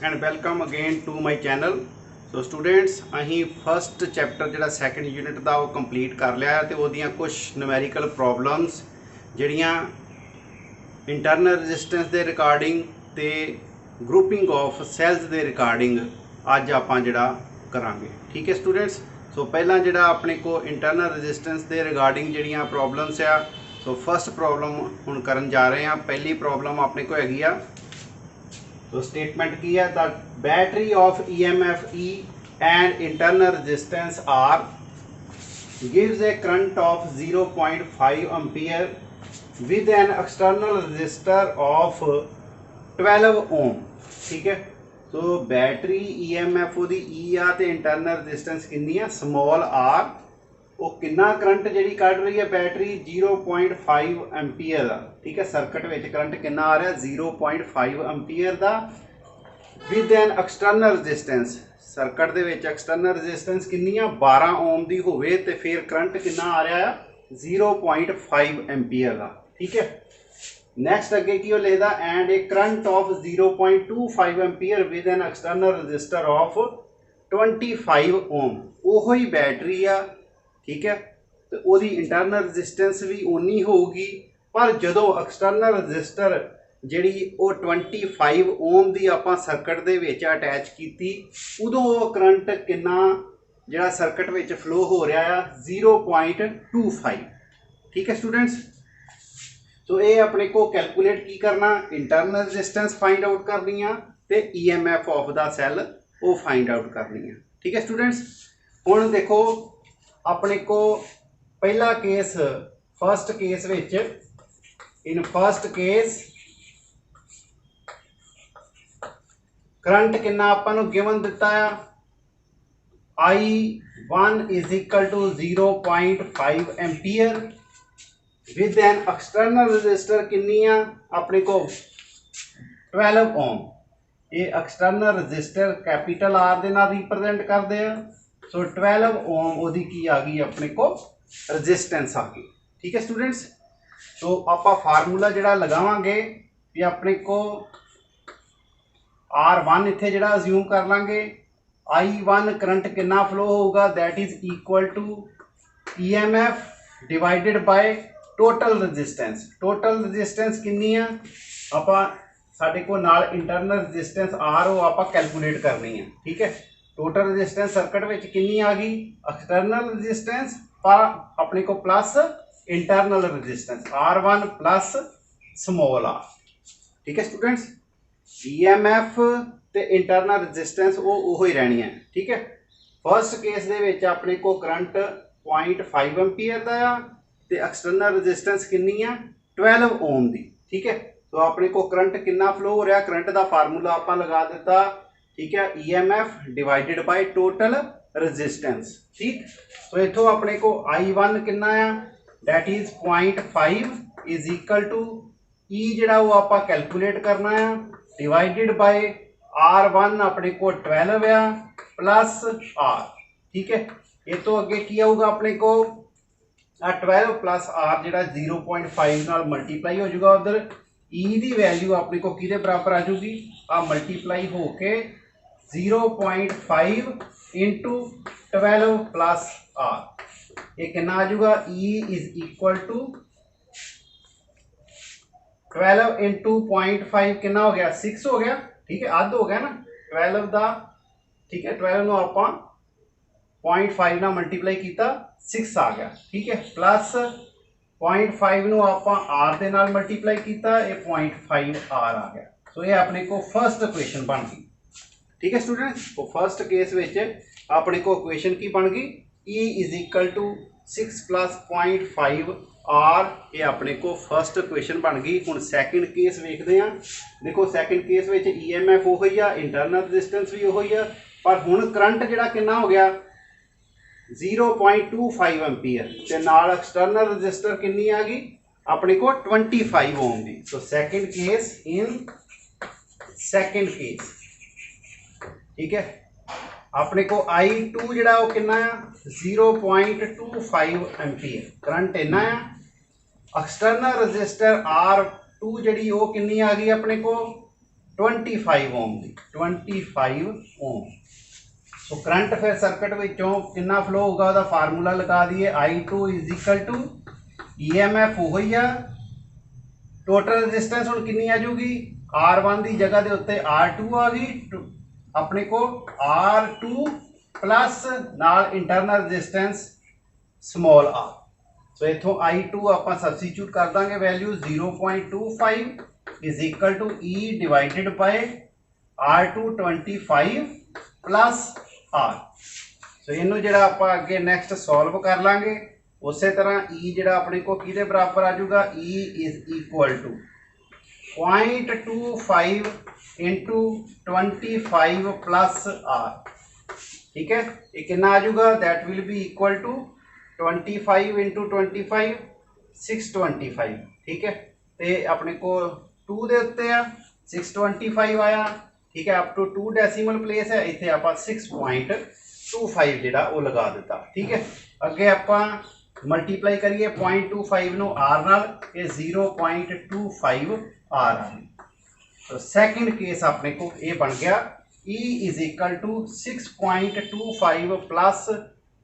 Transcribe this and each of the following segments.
And welcome again to my channel. So students अहीं first chapter जिहड़ा second unit का वो कंप्लीट कर लिया तो वह कुछ न्यूमेरिकल प्रॉब्लम्स जिहड़ियां इंटरनल रजिस्टेंस के रिगार्डिंग ते ग्रुपिंग ऑफ सैल्स के रिगार्डिंग अज आपां जिहड़ा करांगे। ठीक है स्टूडेंट्स। सो पहला जिहड़ा अपने को इंटरनल रजिस्टेंस के रिगार्डिंग जिहड़ियां प्रॉब्लम्स आ सो फस्ट प्रॉब्लम हुण करन जा रहे हैं। पहली प्रॉब्लम अपने को हैगी आ तो स्टेटमेंट की है the battery of EMF E and internal resistance R gives a current of 0.5 ampere with an external resistor of 12 ohm। ठीक है। तो बैटरी EMF ओदी E आ ते इंटरनल रजिस्टेंस कितनी है स्मॉल r। वो कितना करंट जी कढ़ रही है बैटरी 0.5 एम्पीयर का। ठीक है। सर्किट में करंट कितना आ रहा 0.5 एम्पीयर का with an external resistance. Circuit they which external resistance कितनी है 12 ओम की होवे ते फिर करंट कितना आ रहा है 0.5 एम्पीयर का। ठीक है। नैक्सट अगे की लिखदा and A current of 0.25 ampere with an external register of 25 ओम। ओहो ही बैटरी आ। ठीक है। तो वही इंटरनल रजिस्टेंस भी उन्नी होगी पर जो एक्सटर्नल रजिस्टर जी 25 ओम की आप सर्किट के अटैच की उदों वो करंट कितना जरा सर्किट में फ्लो हो रहा है 0.25। ठीक है स्टूडेंट्स। तो ये अपने को कैलकुलेट की करना इंटरनल रजिस्टेंस फाइंड आउट करनी है तो EMF ऑफ द सैल वो फाइंड आउट करनी है। ठीक है स्टूडेंट्स। हुण देखो अपने को पहला केस फस्ट केस विच इन फस्ट केस करंट कितना आपां नूं गिवन दिता है I1 is equal to 0.5 ampere with an external resistor कितनी है अपने को 12 ओम। ये एक्सटर्नल रजिस्टर कैपिटल R दे नाल रिप्रेजेंट करते हैं। सो 12 ओम ओदी की आ गई अपने को रजिस्टेंस आ गई। ठीक है स्टूडेंट्स। तो आप फार्मूला जिहड़ा लगावांगे भी अपने को R1 इत्थे जिहड़ा अज्यूम कर लांगे I1 करंट कितना फ्लो होगा that is equal to EMF divided by total resistance. Total resistance कितनी है आप साडे को नाल इंटरनल रजिस्टेंस R वो आप कैलकुलेट करनी है। ठीक है। टोटल रजिस्टेंस सर्किट में कितनी आ गई एक्सटर्नल रजिस्टेंस पर अपने को plus internal resistance R1 plus small r। ठीक है स्टूडेंट्स। EMF ते इंटरनल रजिस्टेंस वो ही रहनी है। ठीक है। फर्स्ट केस दे विच अपने को करंट 0.5 एम्पीयर का ते एक्सटर्नल रजिस्टेंस कितनी है 12 ओम की। ठीक है। तो अपने को करंट कितना फ्लो हो रहा करंट का फार्मूला आप लगा दिता। ठीक है। EMF divided by total resistance. ठीक। तो इथों अपने को I1 कितना है that is 0.5 is equal to E जिहड़ा वो आप कैलकुलेट करना है डिवाइडेड बाय R1 अपने को 12 है प्लस R। ठीक है। ये तो अगे की आऊगा अपने को 12 प्लस R जिहड़ा 0.5 नाल मल्टीप्लाई हो जाएगा उधर E की वैल्यू अपने को किहदे बराबर आ जाऊगी आ मल्टीप्लाई होके 0.5 इंटू 12 प्लस R ये कितना आ जाऊगा E is equal to 12 into 0.5 कितना हो गया 6 हो गया। ठीक है। अध हो गया ना 12 का। ठीक है। 12 नूं आपां 0.5 ना मल्टीप्लाई किया 6 आ गया। ठीक है। प्लस 0.5 नूं आपां R दे नाल मल्टीप्लाई किया ये 0.5 R आ गया। सो ये अपने को फर्स्ट इक्वेशन बन गई। ठीक है स्टूडेंट्स। तो फर्स्ट केस विच अपने को इक्वेशन की बन गई E is equal to 6 plus 0.5 R ये अपने को फर्स्ट इक्वेशन बन गई। हुण सैकेंड केस वेखते हैं। देखो सैकेंड केस विच EMF वही आ इंटरनल रजिस्टेंस भी वही आ पर हुण करंट जिहड़ा कितना हो गया 0.25 एम्पीयर ते नाल एक्सटर्नल रजिस्टर कितनी आ गई अपने को 25 ओम की। So second case in second case. ठीक है। अपने को I2 जिहड़ा वो कितना है 0.25 एम्पीयर करंट इन्ना है। एक्सटर्नल रजिस्टर R2 जिहड़ी वो कितनी आ गई अपने को 25 ओम की 25 ओम। सो करंट फिर सर्किट विचों कितना फ्लो होगा उसका फार्मूला लगा दिए I2 is equal to EMF वही आ टोटल रजिस्टेंस हुण कितनी आ जाऊगी R1 की जगह के उत्ते R2 आ गई अपने को R2 प्लस नाल internal resistance small r। So इथों I2 आप सबस्टिट्यूट कर देंगे value 0.25 is equal to E divided by R2 25 plus R। So इनू जो आप अगे नैक्सट सॉल्व कर लाँगे उस तरह E जोड़ा अपने को कि बराबर आ जाऊगा E is equal to 0.25 into 25 plus R। ठीक है ये कितना आ जाऊगा that will be equal to 25 into 25 625। ठीक है तो अपने को 2 दे उत्ते आ 625 आया। ठीक है अप टू 2 डेसीमल प्लेस है इतने आप 6.25 जोड़ा वो लगा दिता। ठीक है अगे आप मल्टीप्लाई करिए 0.25 नो R नाल ये 0.25 R आ गई। तो सैकेंड केस अपने को ये बन गया E is equal to 6.25 plus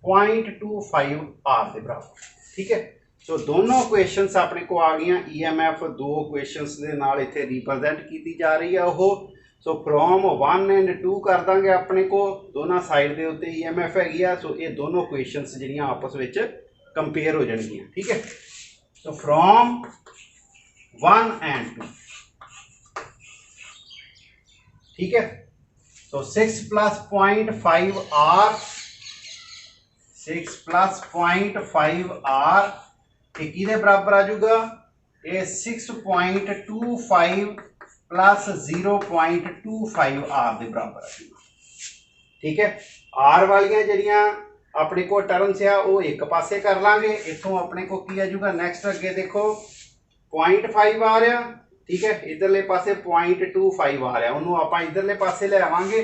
0.25 R के बराबर। ठीक है सो दोनों क्वेश्चंस अपने को आ गई EMF दो क्वेश्चंस के नाल इत्थे रिप्रजेंट की जा रही है वो। सो फ्रॉम 1 एंड 2 कर देंगे अपने को दोनों साइड के उत्ते EMF हैगी आ। सो ये दोनों क्वेश्चंस जिहड़ियां आपस में कंपेयर हो जाएंगियां। ठीक है सो फ्रॉम 1 एंड 2। ठीक है तो 6 प्लस 0.5 R 6 प्लस 0.5 R किहदे बराबर आ जाऊगा ये 6.25 प्लस 0.25 R के बराबर आ जाऊगा। ठीक है R वालियां जड़ियां अपने को टर्म्स आ वो एक पासे कर लांगे इथों अपने को की आ जाऊगा नैक्सट अगे देखो 0.5 आ रहा। ठीक है इधरले पासे 0.25 आ रहा उन्होंने आप इधरले पासे ले आवांगे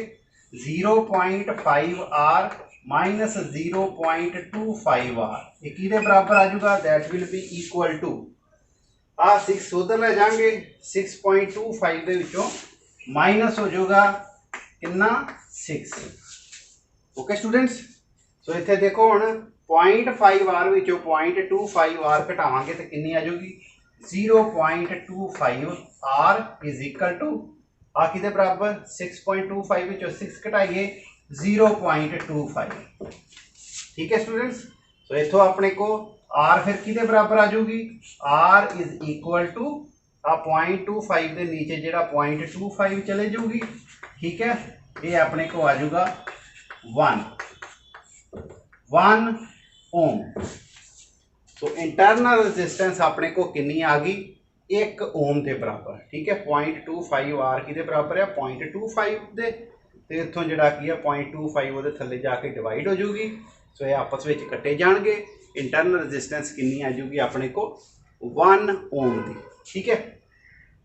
0.5 R माइनस 0.25 R ये किहदे बराबर आ जाऊगा that will be equal to 6 उधर ले जाएंगे 6.25 दे विचों माइनस हो जाएगा कितना 6। ओके स्टूडेंट्स सो इत्थे देखो हुण 0.5 R विचों 0.25 R घटावांगे तो कितनी आ जाएगी 0.25 R इज इक्वल टू आ किहदे बराबर 6.25 विचों 6 घटाइए 0.25। ठीक है स्टूडेंट्स तो इथों अपने को R फिर किहदे बराबर आ जाऊगी R इज इक्वल टू आ 0.25 के नीचे जिहड़ा 0.25 चले जाऊगी। ठीक है ये अपने को आ जाऊगा 1 ओम। तो इंटरनल रेजिस्टेंस अपने को कितनी आ गई 1 ओम के बराबर। ठीक है 0.25 R किहदे बराबर है 0.25 दे ते इत्थों जिहड़ा की है 0.25 वो थल्ले जाके डिवाइड हो जाऊगी। सो ये आपस में कट्टे जाएंगे इंटरनल रेजिस्टेंस कितनी आ जाऊगी अपने को 1 ओम की। ठीक है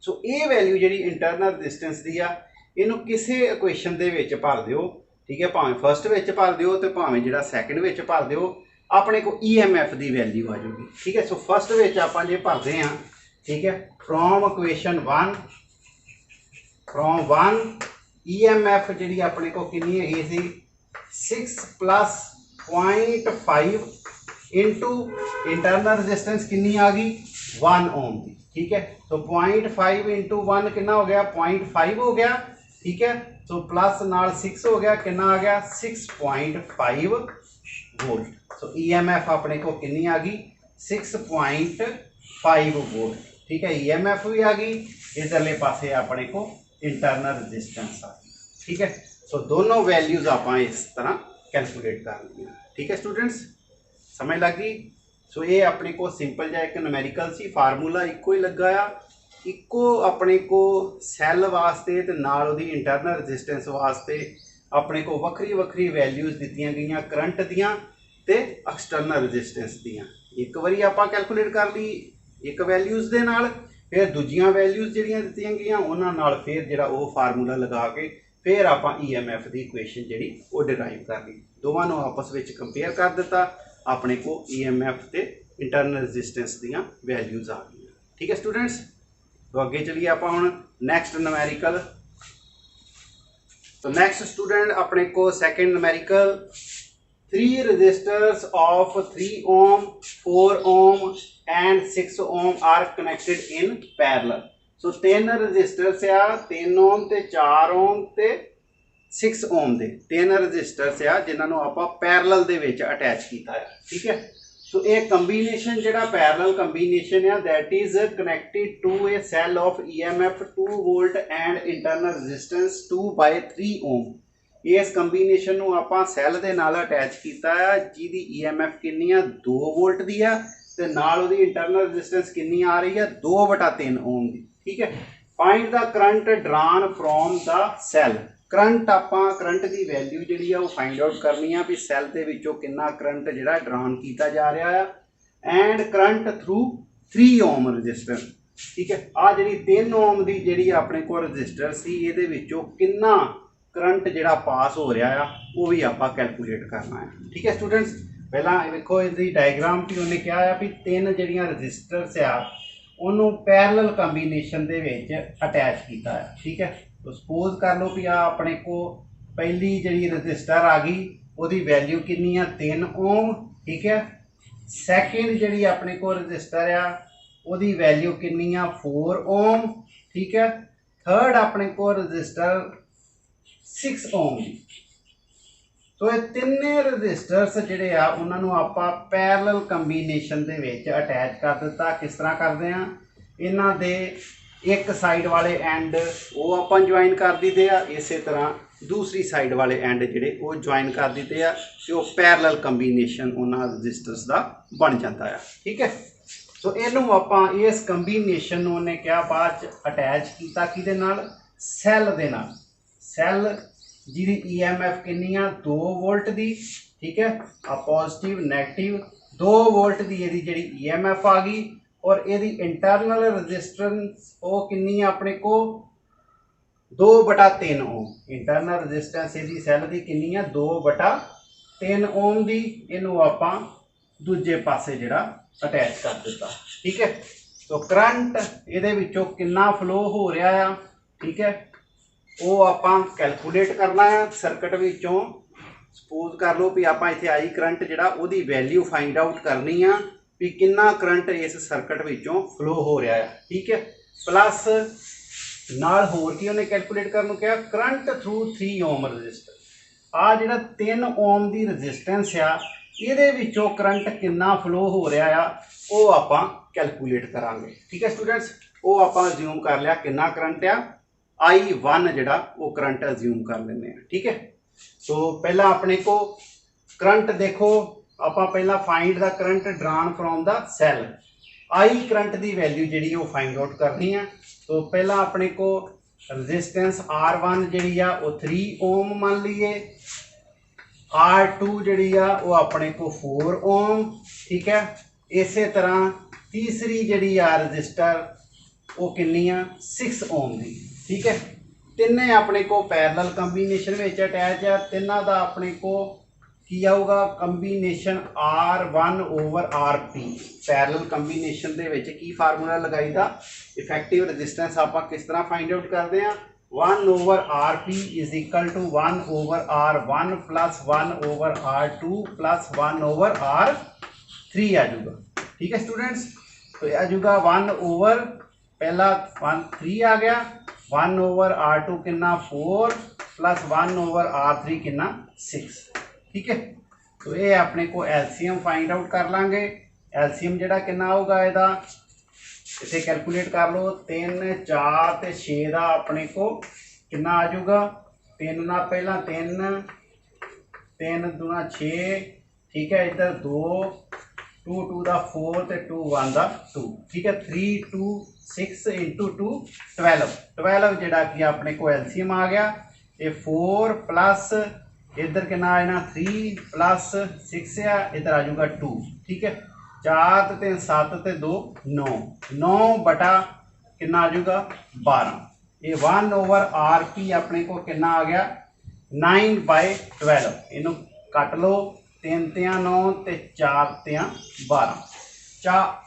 सो ये वैल्यू जी इंटरनल रेजिस्टेंस की आ इनू किसी इक्वेशन के भर दिओ। ठीक है भावें फर्स्ट में भर दिओ तो भावें जिहड़ा सैकेंड में भर दिओ अपने को EMF की वैल्यू आ जाऊगी। ठीक है सो फर्स्ट में आप जो भरते हैं ठीक है फ्रॉम इक्वेशन 1 EMF जी अपने को कितनी है 6 प्लस 0.5 इंटू इंटरनल रजिस्टेंस कितनी आ गई 1 ओम की। ठीक है तो 0.5 इंटू 1 कितना हो गया 0.5 हो गया। ठीक है तो प्लस नाल 6 हो गया कितना आ गया 6.5 वोल्ट। तो EMF अपने को कितनी आ गई 6.5 वोल्ट। ठीक है EMF भी आ गई इधरले पासे अपने को इंटरनल रजिस्टेंस आ गई। ठीक है सो दोनों वैल्यूज आप इस तरह कैलकुलेट कर ली। ठीक है स्टूडेंट्स समझ लग गई। सो ये अपने को सिंपल जा एक न्यूमेरिकल सी फार्मूला इको ही लगाया इको अपने को सैल वास्ते ते नाल उहदी इंटरनल रजिस्टेंस वास्ते अपने को वक्री वक्री वैल्यूज दित्तियां गई करंट दियां ते एक्सटर्नल रजिस्टेंस दियां एक बारी आपां कैलकुलेट कर ली एक वैल्यूज दे नाल फिर दूजियां वैल्यूज जिहड़ियां दित्तियां गईयां उन्हां नाल फिर जिहड़ा वो फार्मूला लगा के फिर आपां EMF की इक्वेशन जिहड़ी वो डिराइव कर ली दोवां नूं आपस विच कंपेयर कर दिता अपने को EMF ते इंटरनल रजिस्टेंस दियां वैल्यूज आ गई। ठीक है स्टूडेंट्स तो अगे चलिए आप हुण नैक्सट न्यूमेरिकल तो नेक्स्ट स्टूडेंट अपने को second numerical 3 resistors of 3 ohm, 4 ohm and 6 ohm are connected in parallel. So 3 resistors uh 3 ohm ते 4 ohm ते 6 ohm ਦੇ 3 resistors ਆ ਜਿਨ੍ਹਾਂ ਨੂੰ ਆਪਾਂ parallel ਦੇ ਵਿੱਚ ਅਟੈਚ ਕੀਤਾ ਹੈ। ਠੀਕ ਹੈ। ਸੋ ਇਹ ਕੰਬੀਨੇਸ਼ਨ ਜਿਹੜਾ parallel combination ਆ that is connected to a cell of EMF 2 volt and internal resistance 2 by 3 ohm। इस कंबीनेशन ਨੂੰ ਆਪਾਂ ਸੈੱਲ ਦੇ ਨਾਲ ਅਟੈਚ ਕੀਤਾ ਹੈ ਜਿਹਦੀ EMF ਕਿੰਨੀ ਆ 2 ਵੋਲਟ ਦੀ ਆ ਤੇ ਨਾਲ ਉਹਦੀ ਇੰਟਰਨਲ ਰੈਜ਼ਿਸਟੈਂਸ ਕਿੰਨੀ ਆ ਰਹੀ ਆ 2/3 ਓਮ ਦੀ। ਠੀਕ ਹੈ। Find the current drawn from the cell. Current ਆਪਾਂ ਕਰੰਟ ਦੀ ਵੈਲਿਊ ਜਿਹੜੀ ਆ ਉਹ ਫਾਈਂਡ ਆਊਟ ਕਰਨੀ ਆ ਵੀ ਸੈੱਲ ਦੇ ਵਿੱਚੋਂ ਕਿੰਨਾ ਕਰੰਟ ਜਿਹੜਾ ਡਰਾਨ ਕੀਤਾ ਜਾ ਰਿਹਾ ਆ and current through 3 Om resistor. ਠੀਕ ਹੈ। ਆ ਜਿਹੜੀ 3 ਓਮ ਦੀ ਜਿਹੜੀ ਆਪਣੇ ਕੋਲ ਰੈਜ਼ਿਸਟਰ ਸੀ ਇਹਦੇ ਵਿੱਚੋਂ ਕਿੰਨਾ करंट जिहड़ा पास हो रहा है वो भी आप कैलकुलेट करना है। ठीक है स्टूडेंट्स, पहला देखो इसकी डायग्राम भी उन्हें क्या है भी 3 जिहड़ियां रजिस्टर्स आ उन्होंने पैरेलल कंबीनेशन दे विच अटैच किया है। ठीक है। तो सपोज कर लो भी अपने को पहली जिहड़ी रजिस्टर आ गई उसकी वैल्यू कितनी है 3 ओम। ठीक है। सैकेंड जिहड़ी अपने को रजिस्टर आ उसकी वैल्यू कितनी है 4 ओम। ठीक है। थर्ड अपने को रजिस्टर 6 ओम। तो ये तिने रजिस्टर्स जिहड़े आ उन्होंने आप पैरेलल कंबीनेशन दे विच अटैच कर दिता। किस तरह करते हैं इन्हां दे एक साइड वाले एंड वो आप ज्वाइन कर दीते हैं, इस तरह दूसरी साइड वाले एंड जिहड़े वो ज्वाइन कर दीते हैं तो वो पैरेलल कंबीनेशन उन्हां रजिस्टर्स का बन जाता है। ठीक है। तो इनू आप इस कंबीनेशन उन्हें क्या बाद अटैच किया किहदे नाल सैल दे नाल। सैल जिहदी EMF कितनी आ 2 वोल्ट दी। ठीक है। आ पॉजिटिव नैगेटिव 2 वोल्ट दी इहदी जिहड़ी EMF आ गई और इहदी इंटरनल रजिस्टेंस वो कितनी आ अपने को 2/3 ओम। इंटरनल रजिस्टेंस इहदी सैल दी कितनी आ 2/3 ओम दी। इहनूं आपां दूजे पासे जिहड़ा अटैच कर दिता। ठीक है। तो करंट इहदे विचों कितना फ्लो हो रहा है। ठीक है। वो आप कैलकुलेट करना है सर्किट विचों। सपोज कर लो भी आप इत्थे आई करंट जिहड़ा उहदी वैल्यू फाइंड आउट करनी आ भी कितना करंट इस सर्किट विचों फ्लो हो रहा है। ठीक है। प्लस नाल होर की उन्हें कैलकुलेट करने क्या करंट थ्रू 3 ओम रजिस्टर। आ जिहड़ा 3 ओम की रजिस्टेंस आ इहदे विचों करंट कितना फ्लो हो रहा है वो आप कैलकुलेट करांगे। ठीक है स्टूडेंट्स, वो आप अज्यूम कर लिया कितना करंट आ I1 जिहड़ा वो करंट अज्यूम कर लेने। ठीक है। तो पहला अपने को करंट देखो आप पहला find the current drawn from the cell. I current की वैल्यू जिहड़ी वो फाइंड आउट करनी है। तो पहला अपने को रजिस्टेंस R1 जिहड़ी आ वो 3 ओम मान लीए। R2 जिहड़ी आ वो अपने को 4 ओम। ठीक है। इस तरह तीसरी जिहड़ी आ रजिस्टर वो कितनी आ 6 ओम की। ठीक है। तिने अपने को पैरेलल कंबीनेशन में अटैच है। तिना का अपने को की आऊगा कंबीनेशन R1/RP। पैरेलल कंबीनेशन दे विच की फार्मूला लगाईदा इफेक्टिव रजिस्टेंस आप किस तरह फाइंड आउट करते हैं 1/RP is equal to 1/R1 plus 1/R2 plus 1/R3 आ जाऊगा। ठीक है स्टूडेंट्स। तो आ जाऊगा 1 पहला 3 आ गया 1/R2 कितना 4 प्लस 1/R3 कितना 6। ठीक है। तो ये अपने को एलसीएम फाइंड आउट कर लांगे। एलसीएम जिहड़ा कितना होगा इहदा इत्थे कैलकुलेट कर लो 3 4 ते 6 का अपने को कितना आ जाऊगा 3 ना पहला 3 दूना 6। ठीक है। इधर 2 2 2 का 4 ते 2 1 का 2। ठीक है। 3 2 6 इंटू 2 12 12 जिहड़ा कि अपने को एलसीएम आ गया। ये 4 प्लस इधर कितना आना 3 प्लस 6 आ इधर आ जाऊगा 2। ठीक है। 4 ते 7 ते 2 9 9 बटा कितना आ जाऊगा 12। ये 1/RP अपने को कितना आ गया 9/12। इनू कट लो 3 ते 9 ते 4 ते 12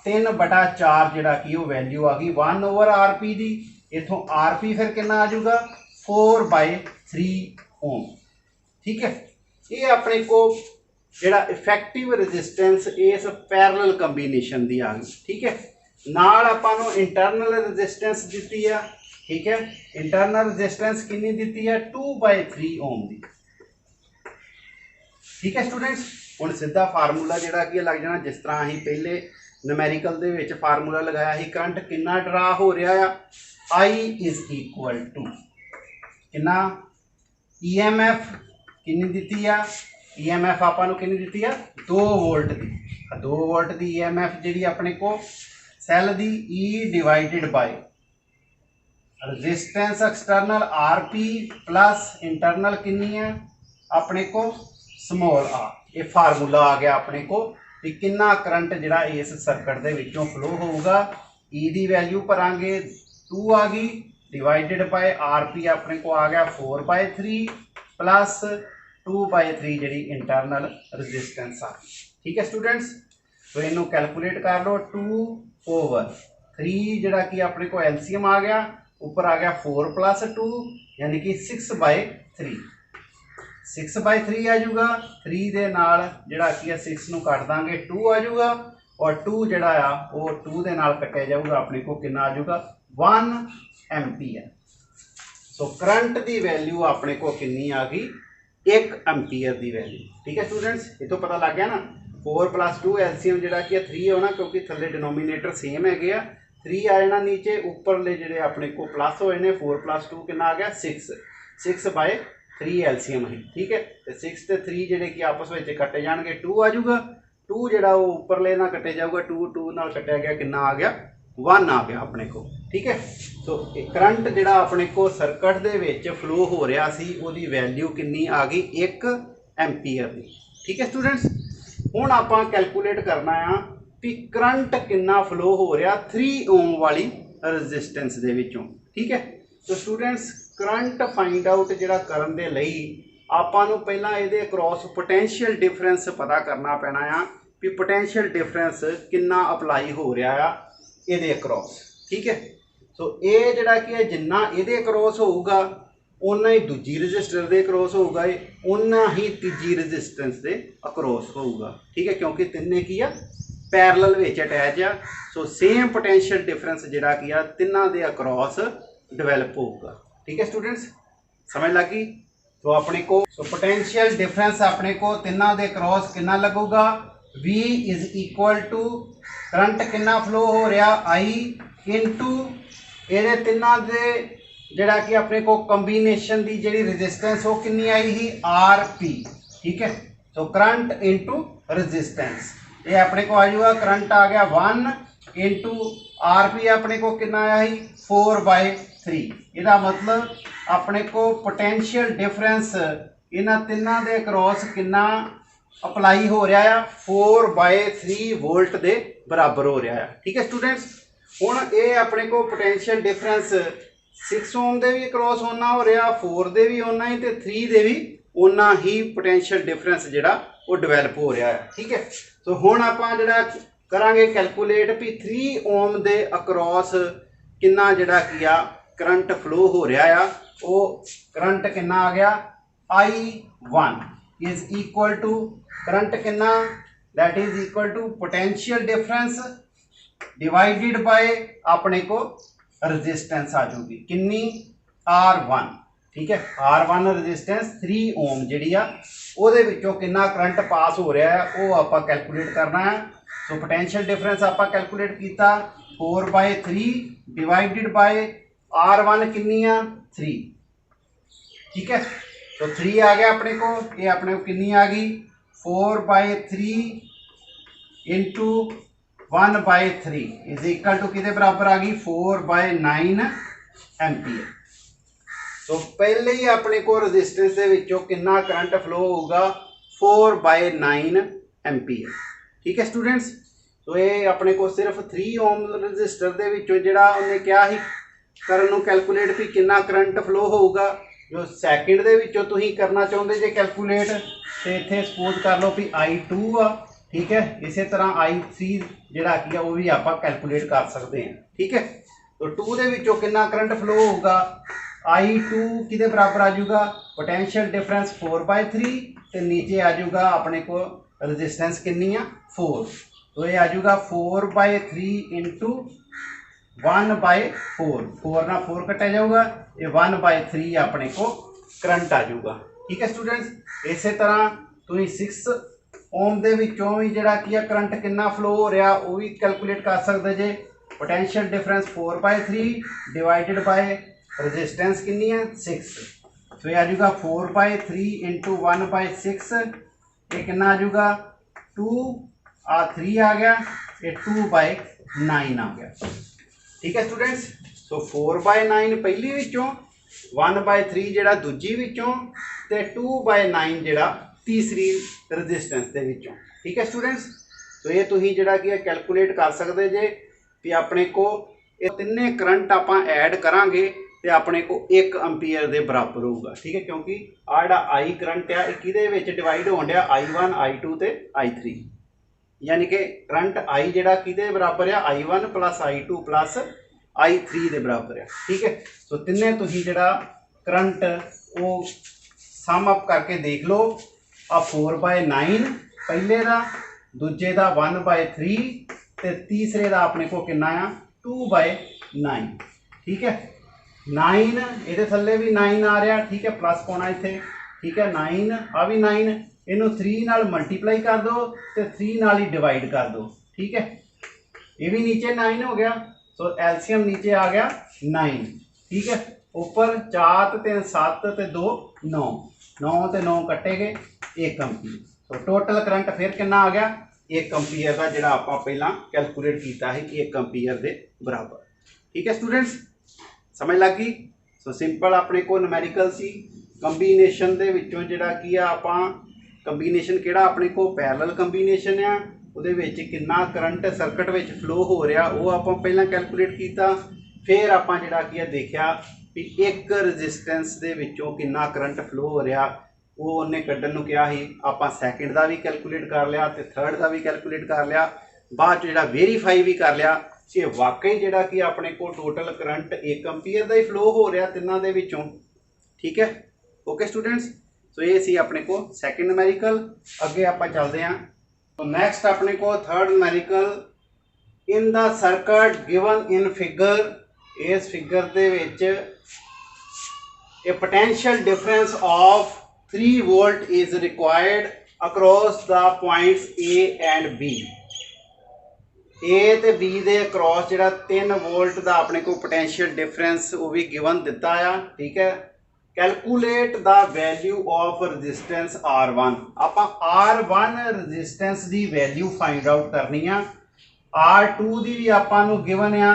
3/4 जिहड़ा कि वो वैल्यू आ गई 1/RP दी। इथों RP फिर कितना आ जाऊगा 4/3 ओम। ठीक है, ये अपने को जिहड़ा इफेक्टिव रजिस्टेंस इस पैरेलल कंबीनेशन दी आ गई। ठीक है, नाल आपां नूं इंटरनल रजिस्टेंस दित्ती है। ठीक है, इंटरनल रजिस्टेंस कितनी दित्ती है 2/3 ओम दी। ठीक है स्टूडेंट्स, हुण सीधा फार्मूला जिहड़ा कि लग जाना जिस तरह असीं पहले न्यूमेरिकल दे विच फार्मूला लगाया ही, करंट कितना ड्रा हो रहा है, आई इज इक्वल टू कितना EMF कितनी दित्ती है, EMF आपां नूं कितनी दित्ती है 2 वोल्ट दी। 2 वोल्ट दी EMF जिहड़ी अपने को सैल दी E divided by resistance external RP plus internal कितनी है अपने को स्मॉल r। ये फार्मूला आ गया अपने को कि कितना करंट जिहड़ा इस सर्किट दे विचों फ्लो होगा। E दी वैल्यू भरांगे 2 आ गई डिवाइडेड बाय RP अपने को आ गया 4/3 प्लस 2/3 जिहड़ी इंटरनल रजिस्टेंस आ गई। ठीक है स्टूडेंट्स, तो इनू कैलकुलेट कर लो 2/3 जिहड़ा कि अपने को एलसीएम आ गया, ऊपर आ गया 4 + 2 यानी कि 6/3। 6/3 आ जाऊगा, 3 दे नाल जिहड़ा कि 6 नूं कट दांगे 2 आ जाऊगा, और 2 जिहड़ा आ वो 2 दे नाल कटिया जाऊगा, अपने को कितना आ जाऊगा 1 एम्पीयर। सो करंट दी वैल्यू अपने को कितनी आ गई 1 एम्पीयर दी वैल्यू। ठीक है स्टूडेंट्स, इतों पता लग गया ना 4 + 2 एलसीएम जिहड़ा कि 3 होना, क्योंकि थल्ले डिनोमीनेटर सेम है 3 आ जाना, नीचे उपरले जिहड़े अपने को प्लस होए ने 4 + 2 कितना आ गया 6/3 एलसीएम है। ठीक है, तो 6 ते 3 जिहड़े कि आपस में कटे जाएंगे 2 आ जाऊगा, 2 जिहड़ा वो उपरले ना कटे जाऊगा 2 नाल कटिया गया कितना आ गया 1 आ गया अपने को। ठीक है, तो करंट जिहड़ा अपने को सर्किट दे विच फ्लो हो रहा सी उहदी वैल्यू कितनी आ गई 1 एम्पीयर दी। ठीक है स्टूडेंट्स, हुण आपां कैलकुलेट करना आ कि करंट कितना फ्लो हो रहा 3 ओम वाली रजिस्टेंस दे विचों। ठीक है, तो स्टूडेंट्स करंट फाइंड आउट जिहड़ा करन दे लई आपां नूं पहिलां इहदे अक्रॉस पोटेंशियल डिफरेंस पता करना पैना आ कि पोटेंशियल डिफरेंस कितना अप्लाई हो रहा आ इहदे अक्रॉस। ठीक है, सो ये जिहड़ा कि जिन्ना इहदे अक्रॉस होऊगा उन्ना ही दूजी रजिस्टर दे अक्रॉस होऊगा, उन्ना ही तीजी रजिस्टेंस दे अक्रॉस होऊगा। ठीक है, क्योंकि तिन्ने की आ पैरेलल विच अटैच आ, सो सेम पोटेंशियल डिफरेंस जिहड़ा कि आ तिन्नां दे अक्रॉस डिवेलप होऊगा। ठीक है स्टूडेंट्स, समझ लगी? तो अपने को पोटेंशियल डिफरेंस अपने को तिन्नां दे अक्रॉस कितना लगूगा V is equal to current कितना फ्लो हो रहा I इंटू ये तिन्नां दे जिहड़ा कि अपने को कंबीनेशन दी जिहड़ी रजिस्टेंस वो कितनी आई ही RP। ठीक है, तो करंट इंटू रजिस्टेंस ये अपने को आ जाऊगा, करंट आ गया 1 इंटू RP अपने को कितना आया ही 4/3। इसका मतलब अपने को पोटेंशियल डिफरेंस इन्हां तिन्नां दे अक्रॉस कितना अप्लाई हो रहा है 4/3 वोल्ट के बराबर हो रहा है। ठीक है स्टूडेंट्स, हुण ये अपने को पोटेंशियल डिफरेंस 6 ओम दे भी अक्रॉस होना हो रहा, 4 दे भी होना ही, तो 3 दे भी उन्ना ही पोटेंशियल डिफरेंस जिहड़ा वो डिवेलप हो रहा है। ठीक है, तो हुण आपां जिहड़ा करांगे कैलकुलेट भी 3 ओम दे अक्रॉस कितना जिहड़ा कि आ करंट फ्लो हो रहा है, वो करंट कितना आ गया I1 is equal to current कितना that is equal to potential difference divided by अपने को रजिस्टेंस आ जाऊगी कितनी R1। ठीक है, R1 रजिस्टेंस 3 ओम जिहड़ी आ ਉਹਦੇ ਵਿੱਚੋਂ कितना करंट पास हो रहा है वो आप कैलकुलेट करना है। सो पोटेंशियल डिफरेंस आप कैलकुलेट किया 4/3 डिवाइडेड बाय R1 कितनी आ 3। ठीक है, तो 3 आ गया अपने को, ये अपने को कितनी आ गई 4/3 इंटू 1/3 इज इक्वल टू कितने बराबर आ गई 4/9 एम्पीयर। तो पहले ही अपने को रजिस्टेंस के विचों कितना करंट फ्लो होगा 4/9 एम्पीयर। ठीक है स्टूडेंट्स, तो ये अपने को सिर्फ 3 ओम रजिस्टर के विचों जिहड़ा उन्हें क्या ही करन नूं कैलकुलेट भी कितना करंट फ्लो होगा, जो सैकेंड दे विचों तुसीं करना चाहुंदे जे कैलकुलेट तो इत्थे सपोज कर लो भी I2 आ। ठीक है, इस तरह I3 जिहड़ा कि वो भी आप कैलकुलेट कर सकते हैं। ठीक है, तो 2 दे विचों कितना करंट फ्लो होगा I2 किदे बराबर आ जाऊगा पोटेंशियल डिफरेंस 4/3 ते नीचे आ जाऊगा अपने को रजिस्टेंस कितनी है 4। तो ये आ जाऊगा 4/3 इंटू 1/4। 4 ना 4 कटा जाऊगा, ये 1/3 अपने को करंट आ जाऊगा। ठीक है स्टूडेंट्स। इस तरह तुम 6 ओम दे विचों भी जिहड़ा की है करंट कितना फ्लो हो रहा वो भी कैलकुलेट कर सकते जे। Potential difference 4/3 divided by resistance कितनी है 6। तो ये आ जाऊगा 4/3 इंटू 1/6, ये कितना आ जाऊगा 2 आ 3 आ गया, ये 2/9 आ गया। ठीक है स्टूडेंट्स। सो 4/9 पहली विचों, 1/3 जिहड़ा दूजी विचों ते 2/9 जिहड़ा तीसरी रजिस्टेंस दे विचों। ठीक है स्टूडेंट्स। तो ये तुसीं जिहड़ा की कैलकुलेट कर सकते जे भी अपने को ये तिन्ने करंट आपां ऐड करांगे ते अपने को 1 एम्पीयर दे बराबर होगा। ठीक है, क्योंकि आ जिहड़ा I current uh किहदे which divide होण डिया I1 I2 ते I3, यानी कि करंट आई जिहड़ा किहदे बराबर आ I1 plus I2 plus I3 दे बराबर है। ठीक है। सो तिन्ने तुसीं जिहड़ा करंट वो सम अप करके देख लो। आ 4/9 पहले का, दूजे का 1/3 ते तीसरे का अपने को कितना आ 2/9। ठीक है। 9 ये थले भी 9 आ रहा। ठीक है, प्लस पाना इतने। ठीक है, 9 आ भी 9, इनू 3 नाल मल्टीप्लाई कर दो तो 3 नाल ही डिवाइड कर दो। ठीक है, ये भी नीचे 9 हो गया। सो एलसीएम नीचे आ गया 9। ठीक है, ऊपर 4 ते 7 ते 2 9, 9 ते 9 कट्टे गए 1 एम्पीयर। तो टोटल करंट फिर कितना आ गया 1 एम्पीयर का, जिहड़ा आपां पहला कैलकुलेट किया है 1 एम्पीयर के बराबर। ठीक है स्टूडेंट्स, समझ लग गई। सो सिंपल अपने को न्यूमेरिकल सी कंबीनेशन दे विचों जिहड़ा की आपां कंबीनेशन किहड़ा अपने को पैरेलल कंबीनेशन आ, उहदे विच कितना करंट सर्किट विच फ्लो हो रहा वो आपां पहला कैलकुलेट किया। फिर आपां जिहड़ा की देखा भी एक रजिस्टेंस दे विचों कितना करंट फ्लो हो रहा वो उन्हें कड्ढण नूं कहा ही। आपां सैकेंड का भी कैलकुलेट कर लिया ते थर्ड का भी कैलकुलेट कर लिया, बाद जिहड़ा वेरीफाई भी कर लिया कि वाकई जिहड़ा कि अपने को टोटल करंट 1 एम्पीयर का ही फ्लो हो रहा तिन्नां दे विचों। ठीक है, ओके स्टूडेंट्स। सो ये सी अपने को सैकेंड न्यूमेरिकल। अगे आपां चलदे हां। तो नैक्सट अपने को third numerical. In the circuit given in figure, इस फिगर दे विच a potential difference of 3 volt is required across the points A and B। A ते बी दे अक्रॉस जिहड़ा 3 वोल्ट का अपने को पोटेंशियल डिफरेंस वो भी गिवन दिता है। ठीक है, calculate the value of resistance R1। आप R1 रजिस्टेंस की वैल्यू फाइंड आउट करनी है। R2 की भी आपू गिवन आ।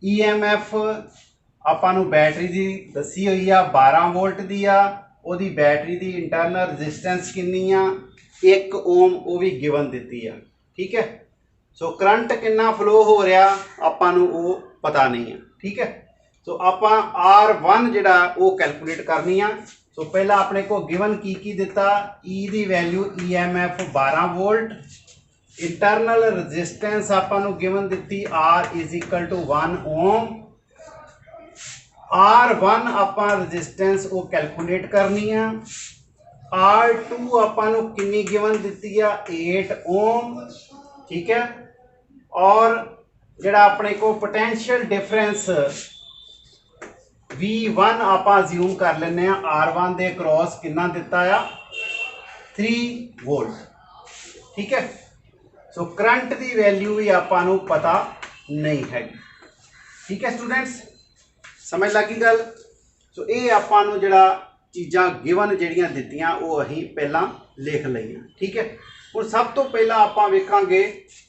EMF आपू बैटरी की दसी हुई आ 12 वोल्ट की आ, ओदी बैटरी की इंटरनल रजिस्टेंस कितनी आ 1 ओम, वो भी गिवन दी है। ठीक है, सो करंट कितना फ्लो हो रहा आपू वो पता नहीं है। ठीक है, सो आप R1 जिहड़ा वो कैलकुलेट करनी है। सो पहला अपने को गिवन की दिता ई दी value EMF 12 volt, internal resistance आपू गिवन दी R is equal to 1 ohm. R1 आप रजिस्टेंस वो कैलकुलेट करनी है। R2 आपू कितनी गिवन दी है 8 ओम। ठीक है, और जिहड़ा अपने को पोटेंशियल डिफरेंस V1 आप ज्यूम कर लेने R1 दे क्रॉस कितना दिता है 3 वोल्ट। ठीक है, सो करंट की वैल्यू भी आपू पता नहीं है। ठीक है स्टूडेंट्स, समझ लगी गल। सो ये आपू जिहड़ा चीज़ां गिवन जिहड़ियां दित्तियां वो अहीं पहला लिख लईआं। ठीक है, हुण सब तो पहला आपां वेखांगे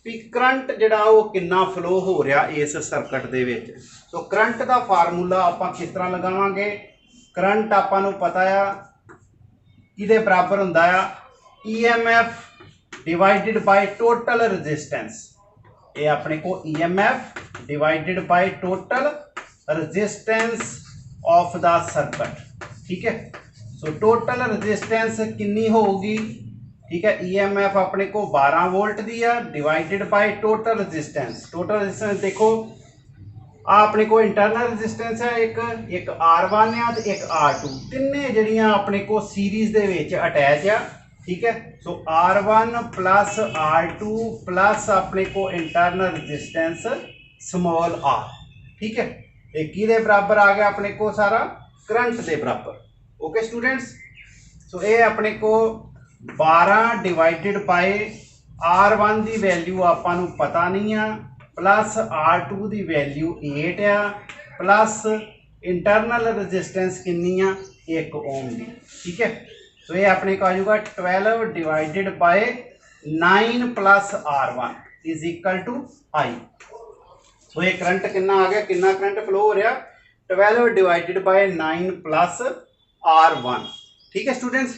भी करंट जिहड़ा वो कितना फ्लो हो रहा इस सर्किट दे विच। तो करंट का फार्मूला आपां किस तरह लगावांगे। करंट आपां नूं पता आ किहदे बराबर हुंदा आ EMF divided by total resistance. ये अपने को EMF divided by total resistance of the circuit. ठीक है, सो टोटल रजिस्टेंस कितनी होगी। ठीक है, EMF अपने को 12 वोल्ट दी है divided by total resistance. Total resistance देखो अपने को इंटरनल रजिस्टेंस है एक R1 है तो एक R2, तिन्ने जड़ियां अपने को सीरीज दे विच अटैच आ। ठीक है, सो R1 प्लस R2 प्लस अपने को इंटरनल रजिस्टेंस स्मॉल r। ठीक है, एक किहदे बराबर आ गया अपने को सारा करंट दे बराबर। ओके स्टूडेंट्स, सो ये अपने को 12 डिवाइडेड बाय R1 की वैल्यू आपां नूं पता नहीं आ, प्लस R2 की वैल्यू 8 आ, प्लस इंटरनल रजिस्टेंस कितनी आ 1 ओम की। ठीक है, तो ये अपने को आ जाऊगा 12 divided by 9 plus R1 is equal to I। So ये करंट कितना आ गया, कितना करंट फ्लो हो रहा 12 डिवाइडेड बाय 9 प्लस R1। ठीक है स्टूडेंट्स,